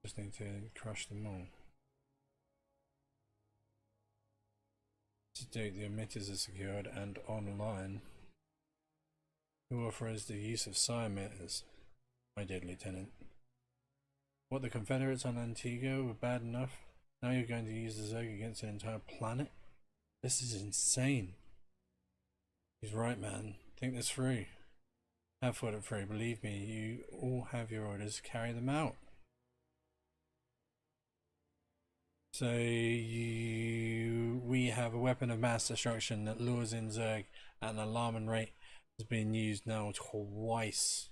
Just need to crush them all. To date, the emitters are secured and online. Who authorized the use of psi emitters? My dead lieutenant. What, the Confederates on Antigua were bad enough? Now you're going to use the Zerg against an entire planet? This is insane. He's right, man. Think this through. Have thought it through. Believe me, you all have your orders. Carry them out. So we have a weapon of mass destruction that lures in Zerg at an alarming rate. Has been used now twice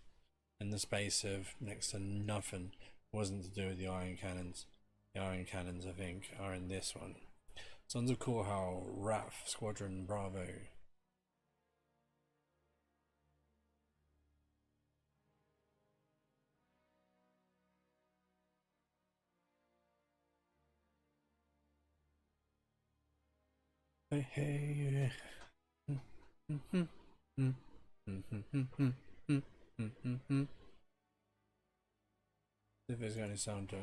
in the space of next to nothing. Wasn't to do with the iron cannons. The iron cannons, I think, are in this one. Sons of Korhal, RAF, Squadron Bravo. Hey, hey. If there's got any sound to it.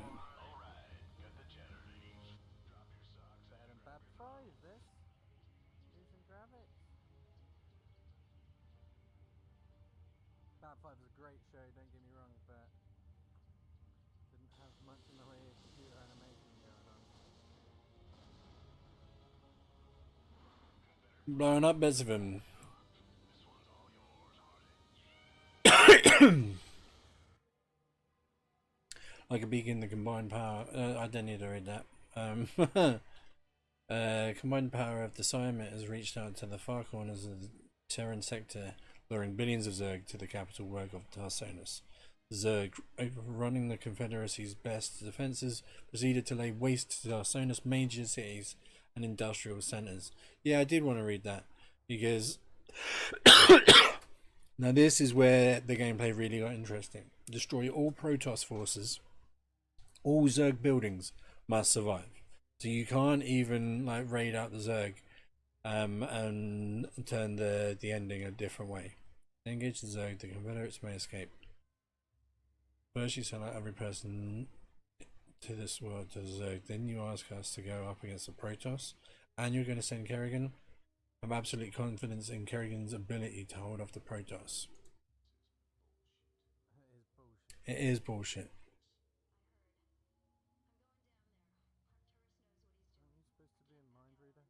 Better than BAB5, this. Decent graphics. BAB5 is a great show, don't get me wrong, but didn't have much in the way of computer animation going on. Blowing up bits of him. Like a beacon, the combined power. I don't need to read that. Combined power of the Psi-Emitter has reached out to the far corners of the Terran sector, luring billions of Zerg to the capital work of Tarsonis. The Zerg, overrunning the Confederacy's best defenses, proceeded to lay waste to Tarsonis' major cities and industrial centers. Yeah, I did want to read that because now this is where the gameplay really got interesting. Destroy all Protoss forces. All Zerg buildings must survive. So you can't even like raid out the Zerg and turn the ending a different way. Engage the Zerg, the Confederates may escape. First you send out every person to this world to the Zerg, then you ask us to go up against the Protoss, and you're going to send Kerrigan. I have absolute confidence in Kerrigan's ability to hold off the Protoss. It is bullshit. Aren't you supposed to be a mind reader?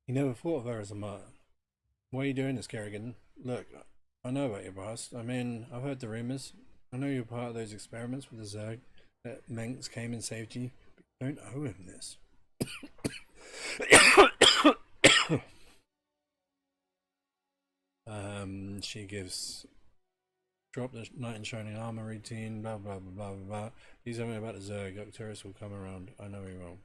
You never thought of her as a martyr. Why are you doing this, Kerrigan? Look, I know about your past. I mean, I've heard the rumours. I know you're part of those experiments with the Zerg that Menks came and saved you, but you don't owe him this. She gives drop the knight in shining armor routine, blah blah blah blah blah. Do something about the Zerg. Arcturus will come around. I know he will.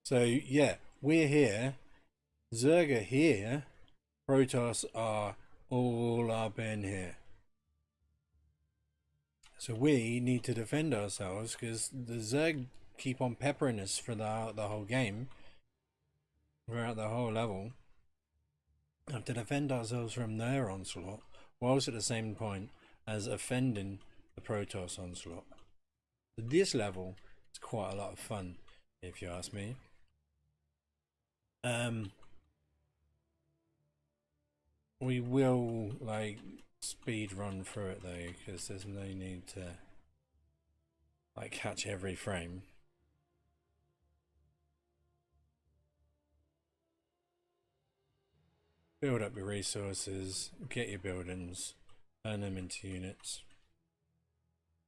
So yeah, we're here. Zerg are here. Protoss are all up in here. So we need to defend ourselves because the Zerg keep on peppering us for the whole game. Throughout the whole level. We have to defend ourselves from their onslaught, whilst at the same point as offending the Protoss onslaught. This level is quite a lot of fun, if you ask me. We will like speed run through it though, because there's no need to like catch every frame. Build up your resources, get your buildings, turn them into units.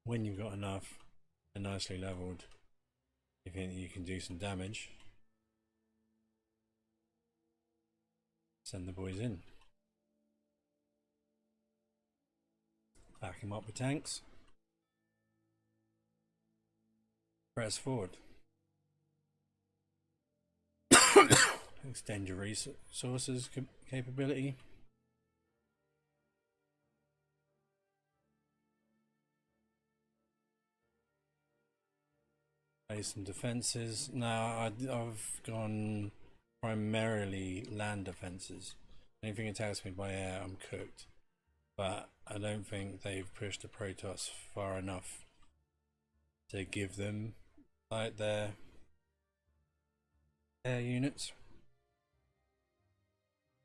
When you've got enough and nicely leveled, you think you can do some damage, send the boys in. Back them up with tanks. Press forward. Extend your resources capability. Play some defenses. Now I've gone primarily land defenses. Anything attacks me by air, I'm cooked. But I don't think they've pushed the Protoss far enough to give them like their air units.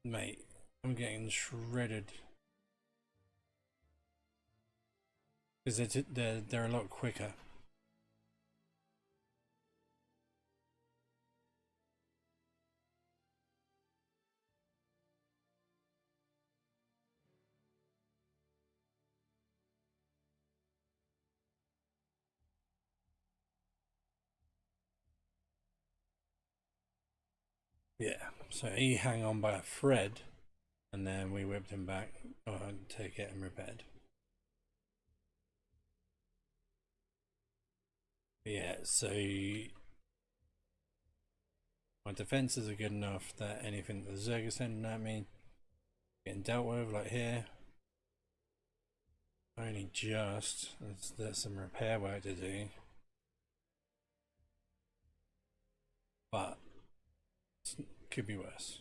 Mate, I'm getting shredded because they're a lot quicker. Yeah, so he hung on by a thread, and then we whipped him back to get him repaired. Yeah, so my defenses are good enough that anything that the Zerg is sending at me getting dealt with, like here. Only just, there's some repair work to do, but it could be worse.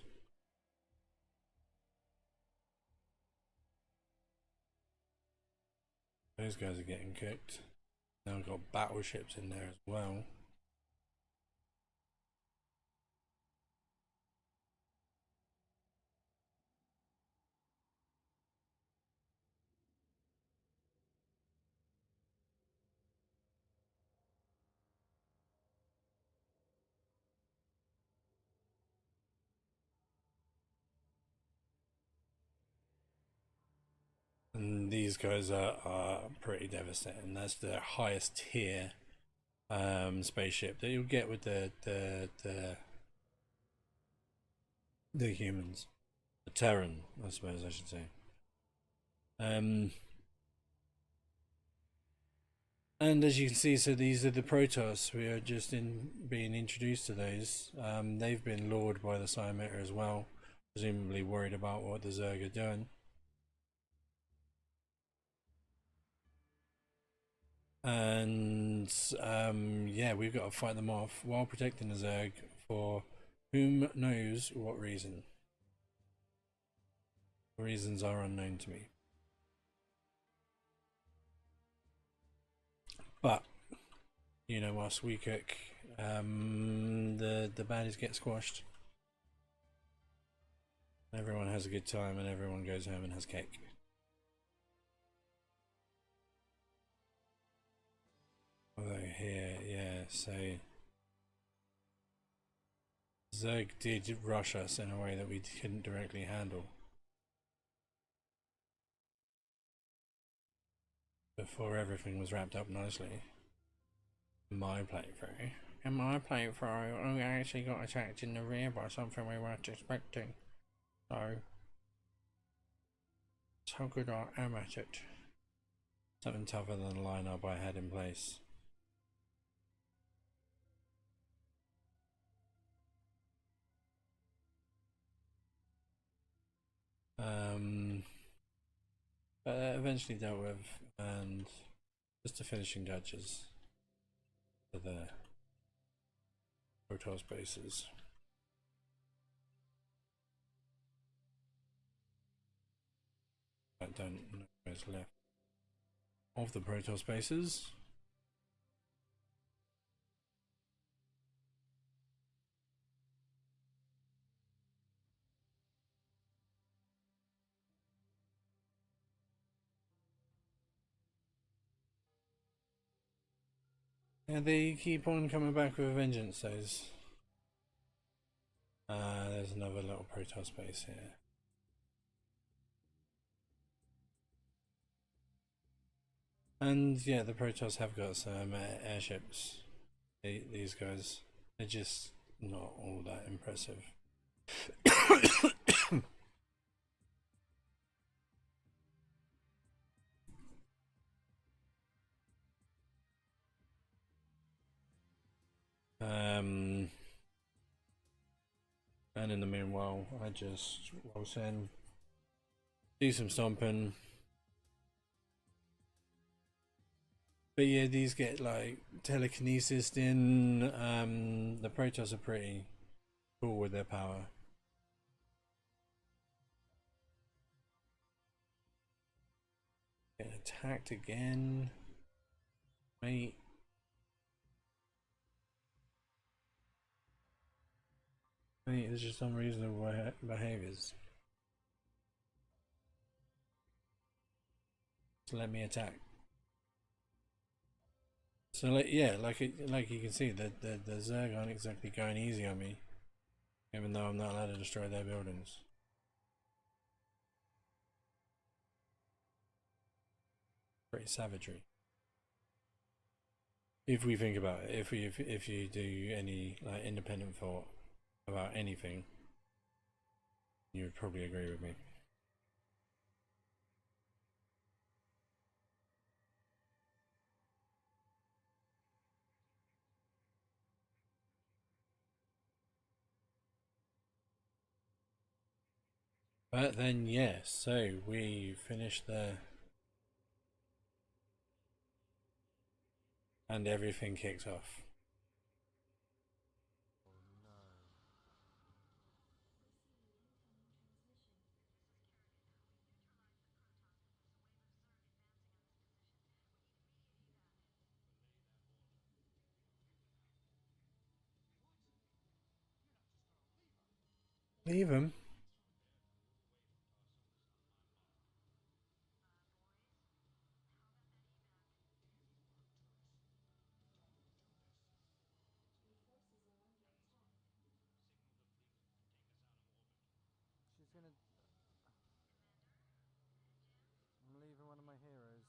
Those guys are getting cooked. Now we've got battleships in there as well. And these guys are pretty devastating. That's the highest tier spaceship that you'll get with the humans. The Terran, I suppose I should say. And as you can see, so these are the Protoss. We are just being introduced to those. They've been lured by the Cymeter as well, presumably worried about what the Zerg are doing. And yeah, we've got to fight them off while protecting the Zerg for whom knows what reason. The reasons are unknown to me. But you know, whilst we cook, the baddies get squashed. Everyone has a good time and everyone goes home and has cake. Although here, yeah, so Zerg did rush us in a way that we couldn't directly handle before everything was wrapped up nicely. In my playthrough, we actually got attacked in the rear by something we weren't expecting. So, that's how good I am at it. Something tougher than the lineup I had in place. But eventually dealt with, and just the finishing touches for the Protoss bases. I don't know where's left of the Protoss bases. Yeah, they keep on coming back with a vengeance, those. There's another little Protoss base here. And yeah, the Protoss have got some airships. These guys, they're just not all that impressive. And in the meanwhile, I was saying, do some stomping. But yeah, these get like telekinesis in. The Protoss are pretty cool with their power. Get attacked again. Wait. There's just unreasonable behaviors. So let me attack. So like, yeah, like you can see, the Zerg aren't exactly going easy on me, even though I'm not allowed to destroy their buildings. Pretty savagery. If we think about it, if you do any like independent thought about anything, you would probably agree with me. But then yes, so we finished there. And everything kicks off. Leave him. She's gonna... I'm leaving one of my heroes.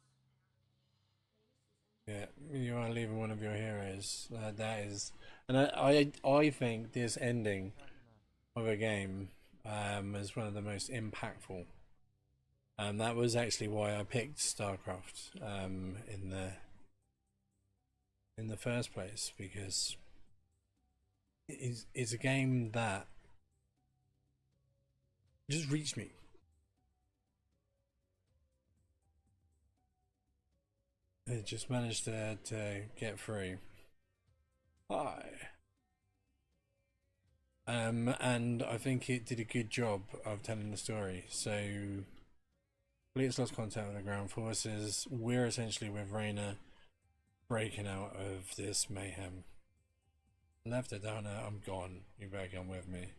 Yeah, you are leaving one of your heroes. That is, and I think this ending of a game is one of the most impactful. That was actually why I picked Starcraft in the first place, because it's a game that just reached me. It just managed to get through. Hi. And I think it did a good job of telling the story. So, Fleet's lost contact with the ground forces. We're essentially with Reyna. breaking out of this mayhem. Left it down there, I'm gone. You better come with me.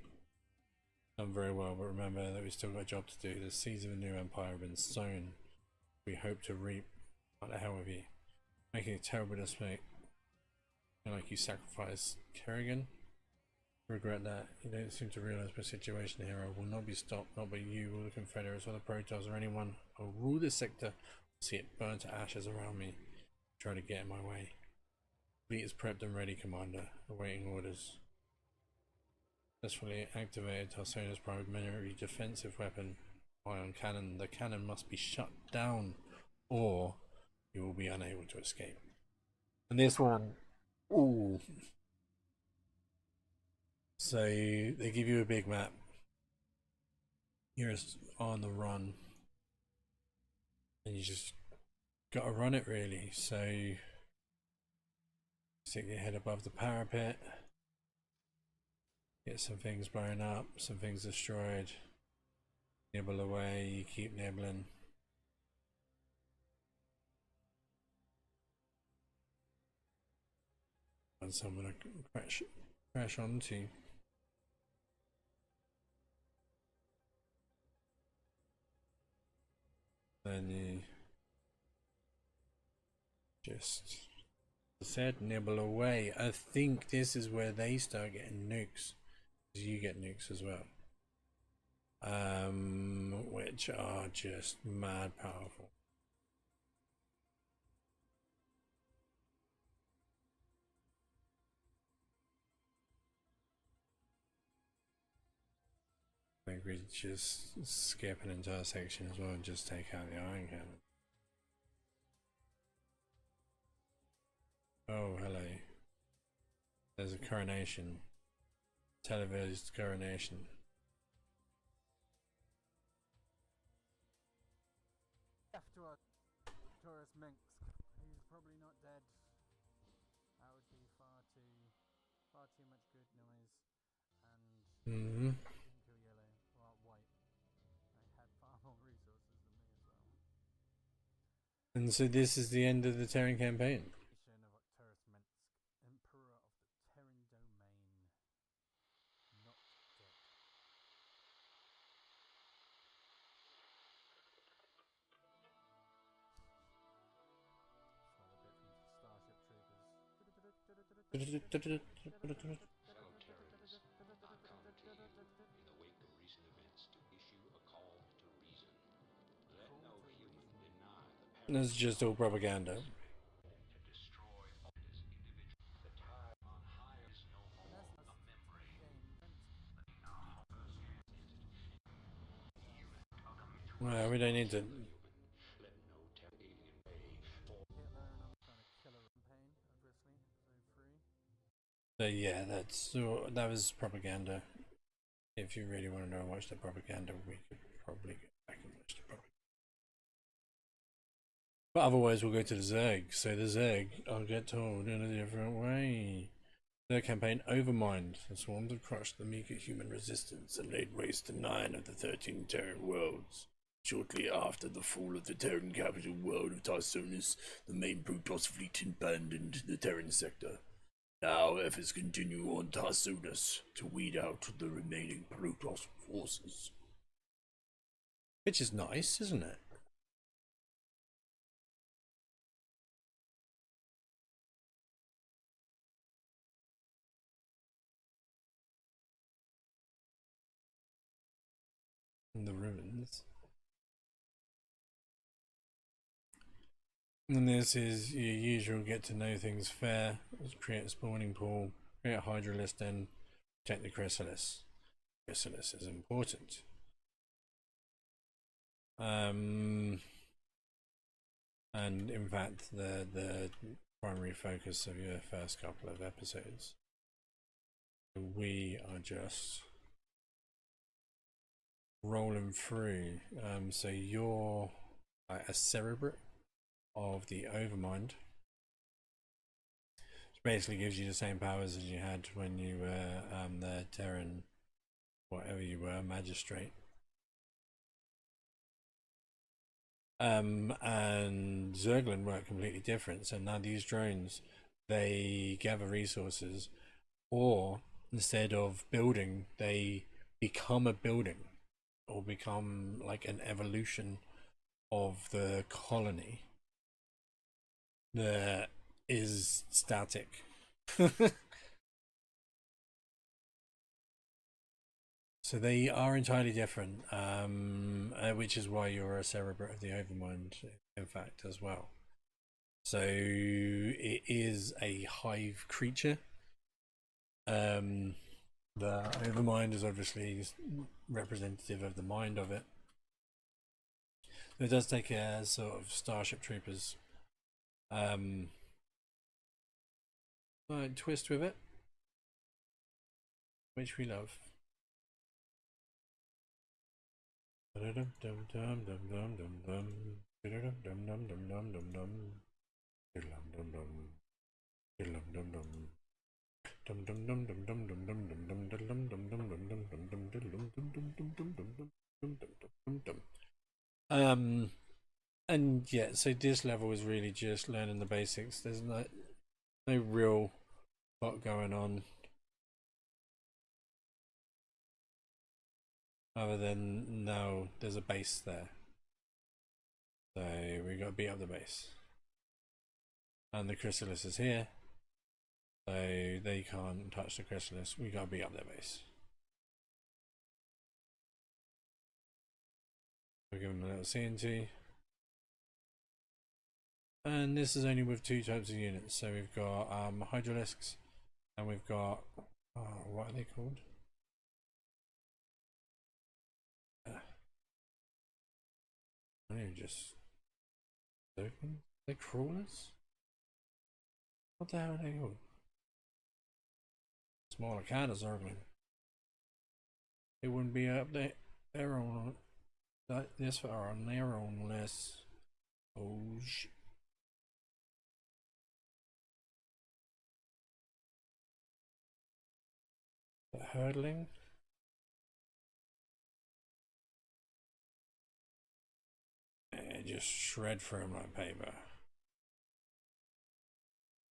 Done very well, but remember that we still got a job to do. The seeds of a new empire have been sown. We hope to reap. What the hell with you? Making a terrible mistake. Like you sacrificed Kerrigan. Regret that. You don't seem to realize my situation here. I will not be stopped, not by you or the Confederates or the Protoss or anyone. I will rule this sector. See it burn to ashes around me. Try to get in my way. Fleet is prepped and ready, Commander. Awaiting orders. Successfully activated Tarsona's primary defensive weapon. Ion cannon. The cannon must be shut down, or you will be unable to escape. And this one, ooh. So they give you a big map. You're on the run, and you just gotta run it really. So stick your head above the parapet. Get some things blown up, some things destroyed. Nibble away, you keep nibbling. And someone to crash onto. Then you just said nibble away. I think this is where they start getting nukes. You get nukes as well. Which are just mad powerful. I think we just skip an entire section as well and just take out the iron cannon. Oh, hello. There's a coronation. Televised coronation. After our tourist minx, he's probably not dead. That would be far too much good noise. And didn't kill yellow or white. They had far more resources than me as well. And so this is the end of the Terran campaign. Of Octurus Minsk, Emperor of the Terran Domain, not dead. It's like a bit from Starship Troopers. Fellow Terrans, I come to you in the wake of recent events to issue a call to reason. Let no human deny the That's just all propaganda. to destroy all this individual. The tide on high is no more a memory. Well, we don't need to. Let no alien way for Hitler and I'm trying to kill a campaign, obviously, so free. So yeah, that was propaganda. If you really want to know and watch the propaganda, we could probably go back and watch the propaganda. But otherwise, we'll go to the Zerg. So the Zerg, I'll get told in a different way. Their campaign Overmind. The swarms have crushed the meager human resistance and laid waste to 9 of the 13 Terran worlds. Shortly after the fall of the Terran capital world of Tarsonis, the main Protoss fleet abandoned the Terran sector. Now efforts continue on Tarsonis to weed out the remaining Protoss forces. Which is nice, isn't it? And the ruins. And this is your usual get to know things fair. Let's create a spawning pool, create a Hydralisk, then protect the Chrysalis. Chrysalis is important. And in fact the primary focus of your first couple of episodes. We are just rolling through. So you're like a cerebrate of the Overmind, which basically gives you the same powers as you had when you were the Terran, whatever you were, magistrate. And Zerglin work completely different. So now these drones, they gather resources, or instead of building, they become a building, or become like an evolution of the colony that is static. So they are entirely different, which is why you're a cerebrate of the Overmind, in fact, as well. So it is a hive creature. The Overmind is obviously representative of the mind of it. It does take a sort of Starship Troopers twist with it, which we love. And yeah, so this level is really just learning the basics. There's no real plot going on, other than now there's a base there, so we got to beat up the base, and the chrysalis is here, so they can't touch the chrysalis. We got to beat up their base. We're giving them a little CNT. And this is only with 2 types of units. So we've got hydralisks, and we've got what are they called? I don't know, just open. They're crawlers. What the hell are they called? Smaller cannons, Zerglin. It wouldn't be up there. They're on this far on their own list. Oh shit. Hurdling. Just shred through them like paper.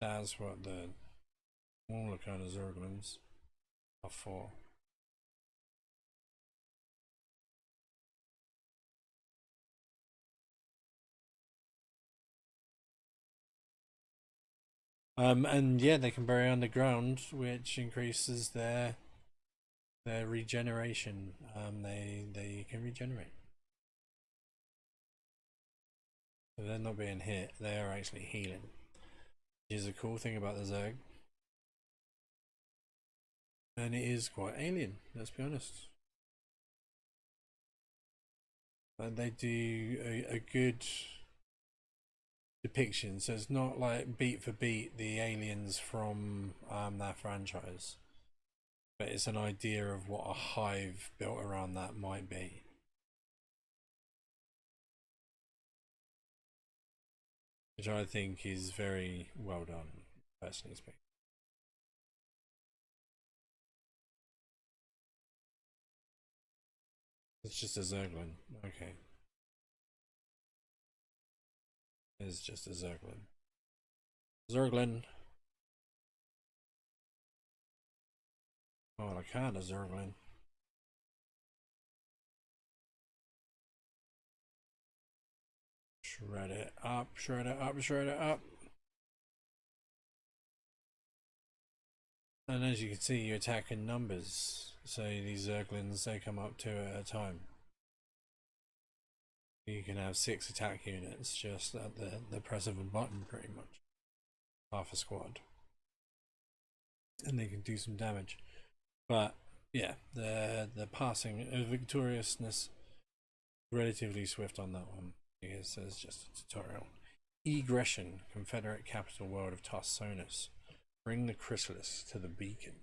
That's what the smaller kind of Zerglins are for. And yeah, they can bury underground, which increases their regeneration. They can regenerate. So they're not being hit, they are actually healing. Which is a cool thing about the Zerg. And it is quite alien, let's be honest. But they do a good depiction, so it's not like beat for beat the aliens from that franchise. But it's an idea of what a hive built around that might be. Which I think is very well done, personally speaking. It's just a Zerglin. Okay. It's just a Zerglin. Zerglin. Oh, I can't a Zerglin. Shred it up, shred it up, shred it up. And as you can see, you attack in numbers. So these Zerglins, they come up 2 at a time. You can have 6 attack units just at the press of a button, pretty much. Half a squad. And they can do some damage. But yeah, the passing victoriousness relatively swift on that one. It says just a tutorial. Egression, Confederate capital world of Tarsonis. Bring the chrysalis to the beacon.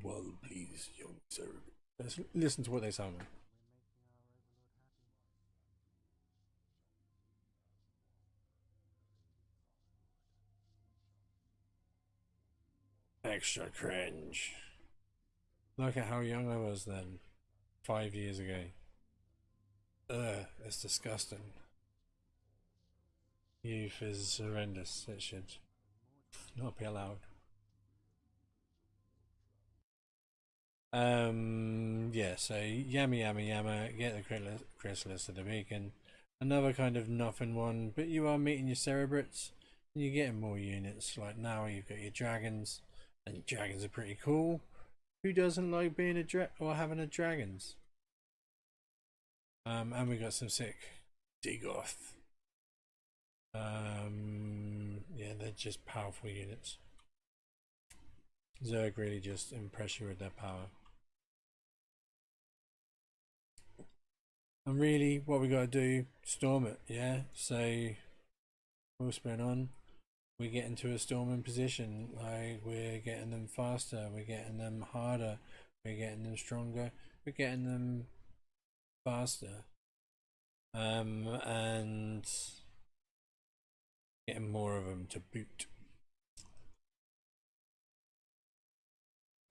Well, please, young sir. Let's listen to what they sound like. Extra cringe. Look at how young I was then, 5 years ago. it's disgusting. Youth is horrendous. It should not be allowed. Yeah, so yammer yammer yammer, get the chrysalis of the beacon. Another kind of nothing one, but you are meeting your cerebrates, and you're getting more units. Like now you've got your dragons, and your dragons are pretty cool. Who doesn't like being a or having a dragons? And we got some sick D.B.S.B.F. Yeah, they're just powerful units. Zerg really just impress you with their power. And really, what we got to do, storm it, yeah? So, we'll spin on. We get into a storming position. Like, we're getting them faster, we're getting them harder, we're getting them stronger, we're getting them faster. And getting more of them to boot.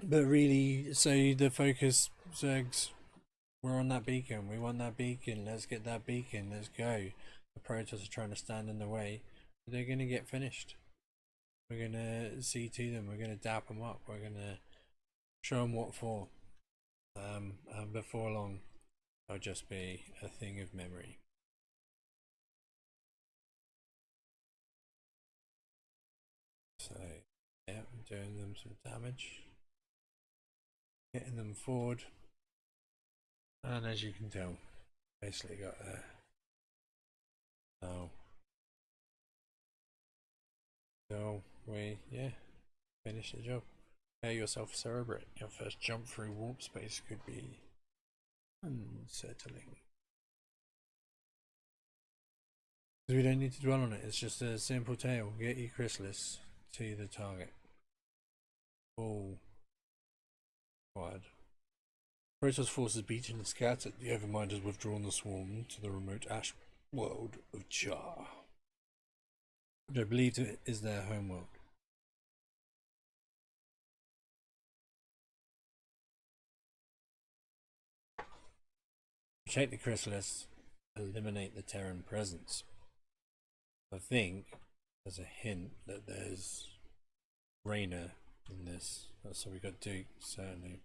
But really, so the focus, Zergs, we're on that beacon. We want that beacon. Let's get that beacon. Let's go. The Protoss are trying to stand in the way. They're going to get finished. We're going to see to them. We're going to dap them up. We're going to show them what for. And before long, they'll just be a thing of memory. So, yeah, I'm doing them some damage. Getting them forward. And as you can tell, basically got there. So we, yeah, finish the job. Prepare yourself, Cerebrate. Your first jump through warp space could be unsettling. Because we don't need to dwell on it, it's just a simple tale. Get your chrysalis to the target. All fired. Protoss forces beaten and scattered. The Overmind has withdrawn the swarm to the remote ash world of Jar, which I believe is their homeworld. Protect the chrysalis, eliminate the Terran presence. I think there's a hint that there's Rainer in this. So we got Duke, certainly.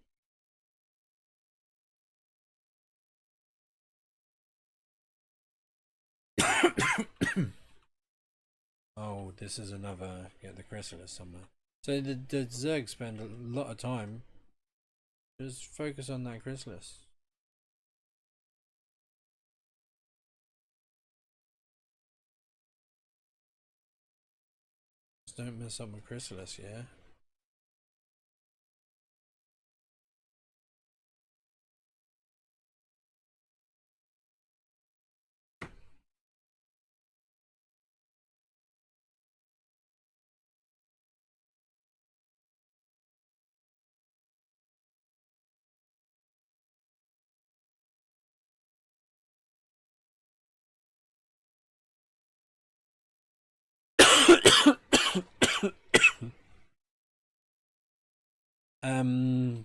Oh, this is another get the chrysalis somewhere. So the Zerg spend a lot of time just focus on that chrysalis. Just don't mess up my chrysalis, yeah?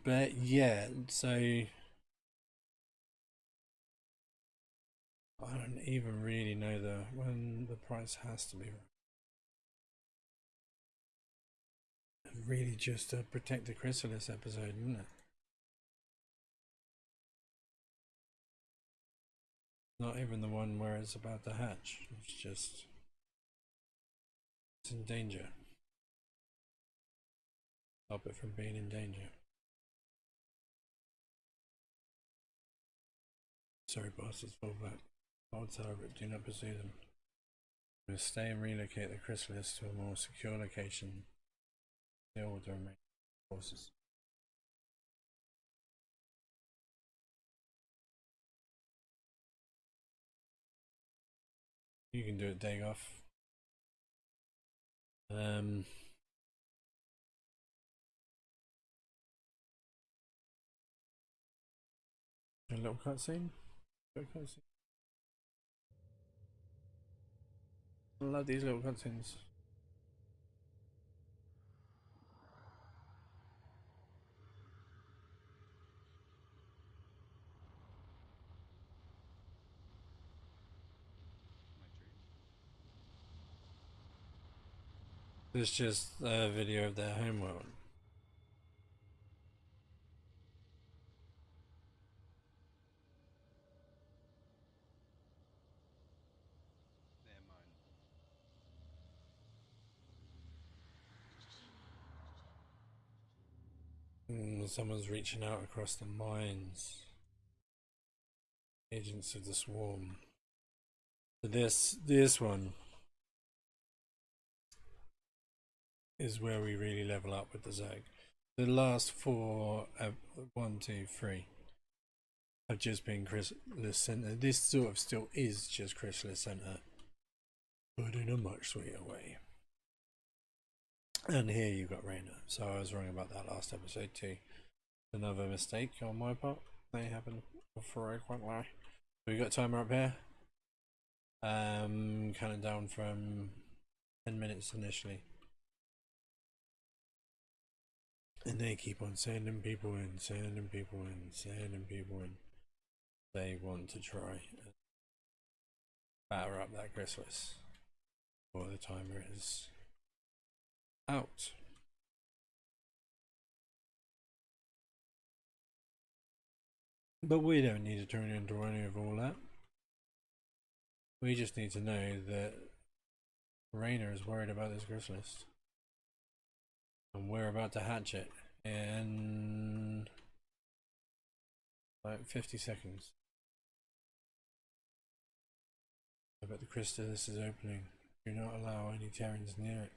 But yeah, so I don't even really know when the price has to be. Really just a protect the chrysalis episode, isn't it? Not even the one where it's about to hatch. It's just it's in danger. Stop it from being in danger. Sorry, bastards, fall back. Hold target, do not pursue them. We must stay and relocate the chrysalis to a more secure location. Deal with the remaining forces. You can do it, Dagoff. A little cutscene. I love these little cutscenes. It's just a video of their homeworld. Someone's reaching out across the mines. Agents of the Swarm. This one is where we really level up with the Zerg. The last four, 1, 2, 3, have just been Chrysalis Center. This sort of still is just Chrysalis Center, but in a much sweeter way. And here you've got Reyna. So I was wrong about that last episode too. Another mistake on my part. They happen frequently. We got timer up here. Counting down from 10 minutes initially. And they keep on sending people in, sending people in, sending people in. They want to try and batter up that Chrysalis before the timer is out. But we don't need to turn into any of all that. We just need to know that Reyna is worried about this Chrysalis. And we're about to hatch it in like 50 seconds. But the Chrysalis is opening. Do not allow any Terrans near it.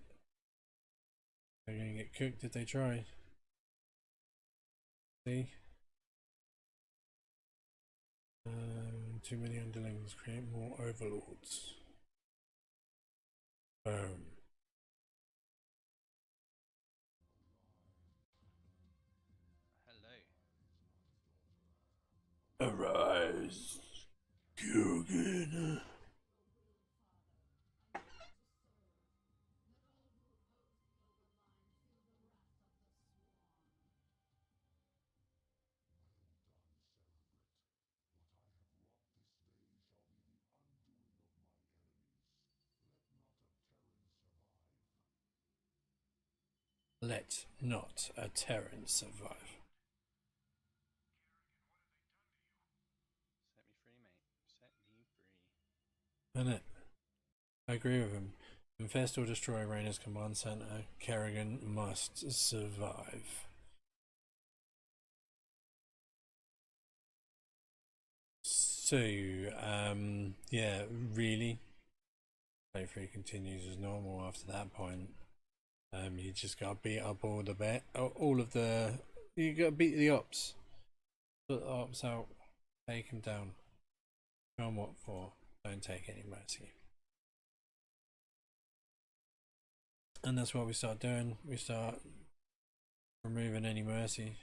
They're going to get cooked if they try. See? Too many underlings create more overlords. Boom. Hello. Arise, Kurgan. Let not a Terran survive. Set me free, mate. Set me free. Isn't it? I agree with him. Infest or destroy Reyna's command center. Kerrigan must survive. So, yeah, really. Playthrough continues as normal after that point. You just gotta beat up all of the. You gotta beat the ops. Put the ops out. Take them down. Show them what for. Don't take any mercy. And that's what we start doing. We start removing any mercy,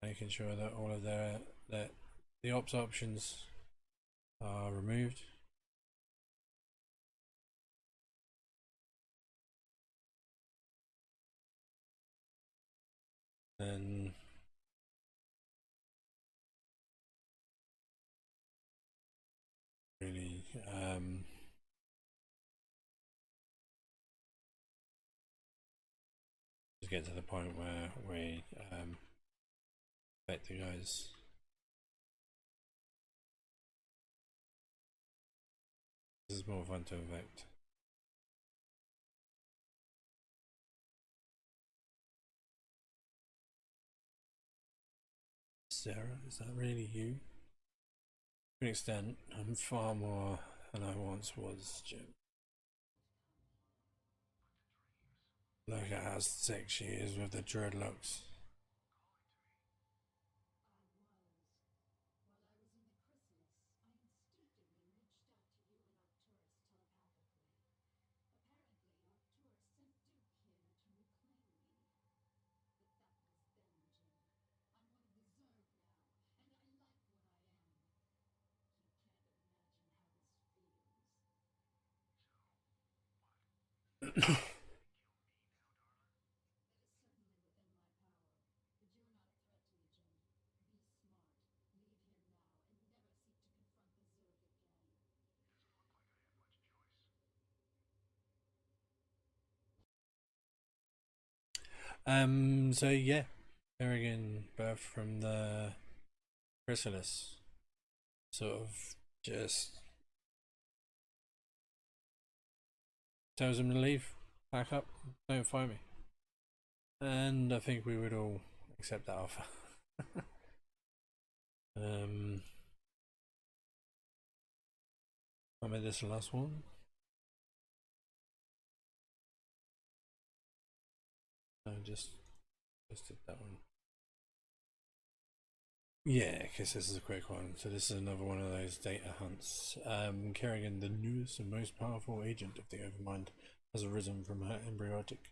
making sure that all of the ops options are removed. And really just get to the point where we let the guys. This is more fun to evict. Sarah, is that really you? To an extent, I'm far more than I once was, Jim. Look at how sick she is with the dreadlocks. So yeah, Kerrigan birthed from the chrysalis, sort of just tells him to leave, pack up, don't fight me. And I think we would all accept that offer. I made this the last one. I just did that one. Yeah, because this is a quick one. So this is another one of those data hunts. Kerrigan, the newest and most powerful agent of the Overmind, has arisen from her embryonic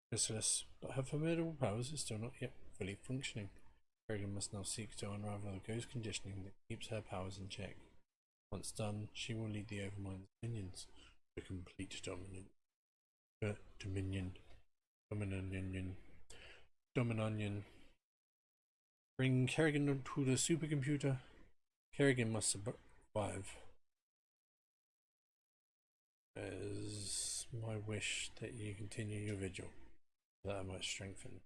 chrysalis, but her formidable powers are still not yet fully functioning. Kerrigan must now seek to unravel the ghost conditioning that keeps her powers in check. Once done, she will lead the Overmind's minions to complete dominion. Bring Kerrigan to the supercomputer. Kerrigan must survive. As my wish that you continue your vigil, that I might strengthen.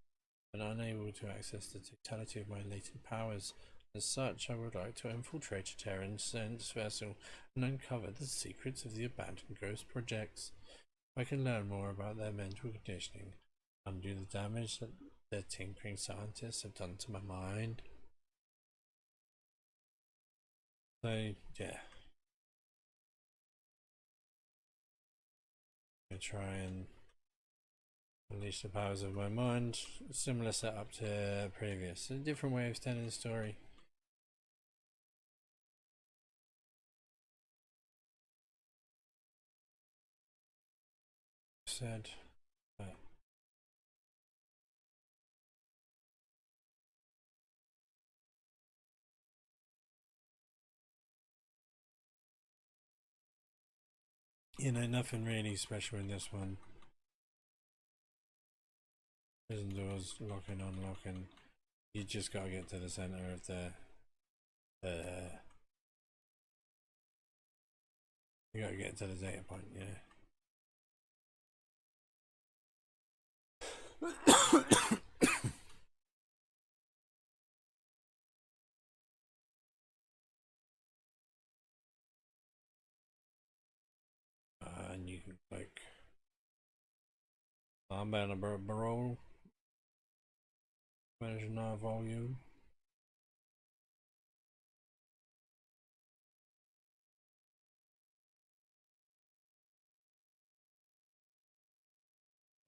But unable to access the totality of my latent powers, as such, I would like to infiltrate a Terran Sense vessel and uncover the secrets of the abandoned ghost projects. If I can learn more about their mental conditioning, undo the damage that their tinkering scientists have done to my mind. So, yeah. I'm gonna try and unleash the powers of my mind. Similar setup to previous. A different way of telling the story. Said. You know, nothing really special in this one. Prison doors locking, unlocking. You just gotta get to the center of the. You gotta get to the data point, yeah. And you can click. I'm on a barrel. Manage now volume.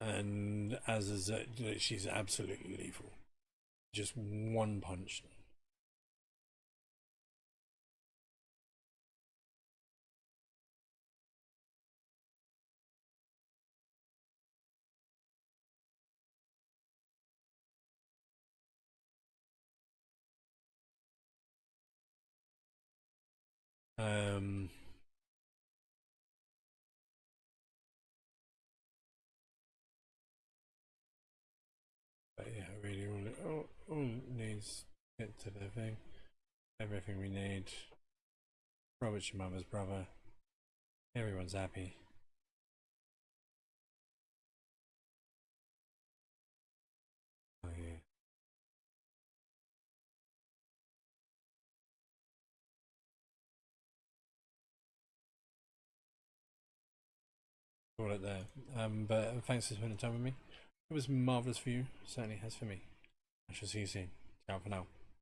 And as is, she's absolutely lethal. Just one punch. But yeah, really all needs to get to the thing. Everything we need. Robert's your mother's brother. Everyone's happy. Oh yeah. Call it there. But thanks for spending time with me. It was marvellous for you. Certainly has for me. I shall see you soon. Ciao for now.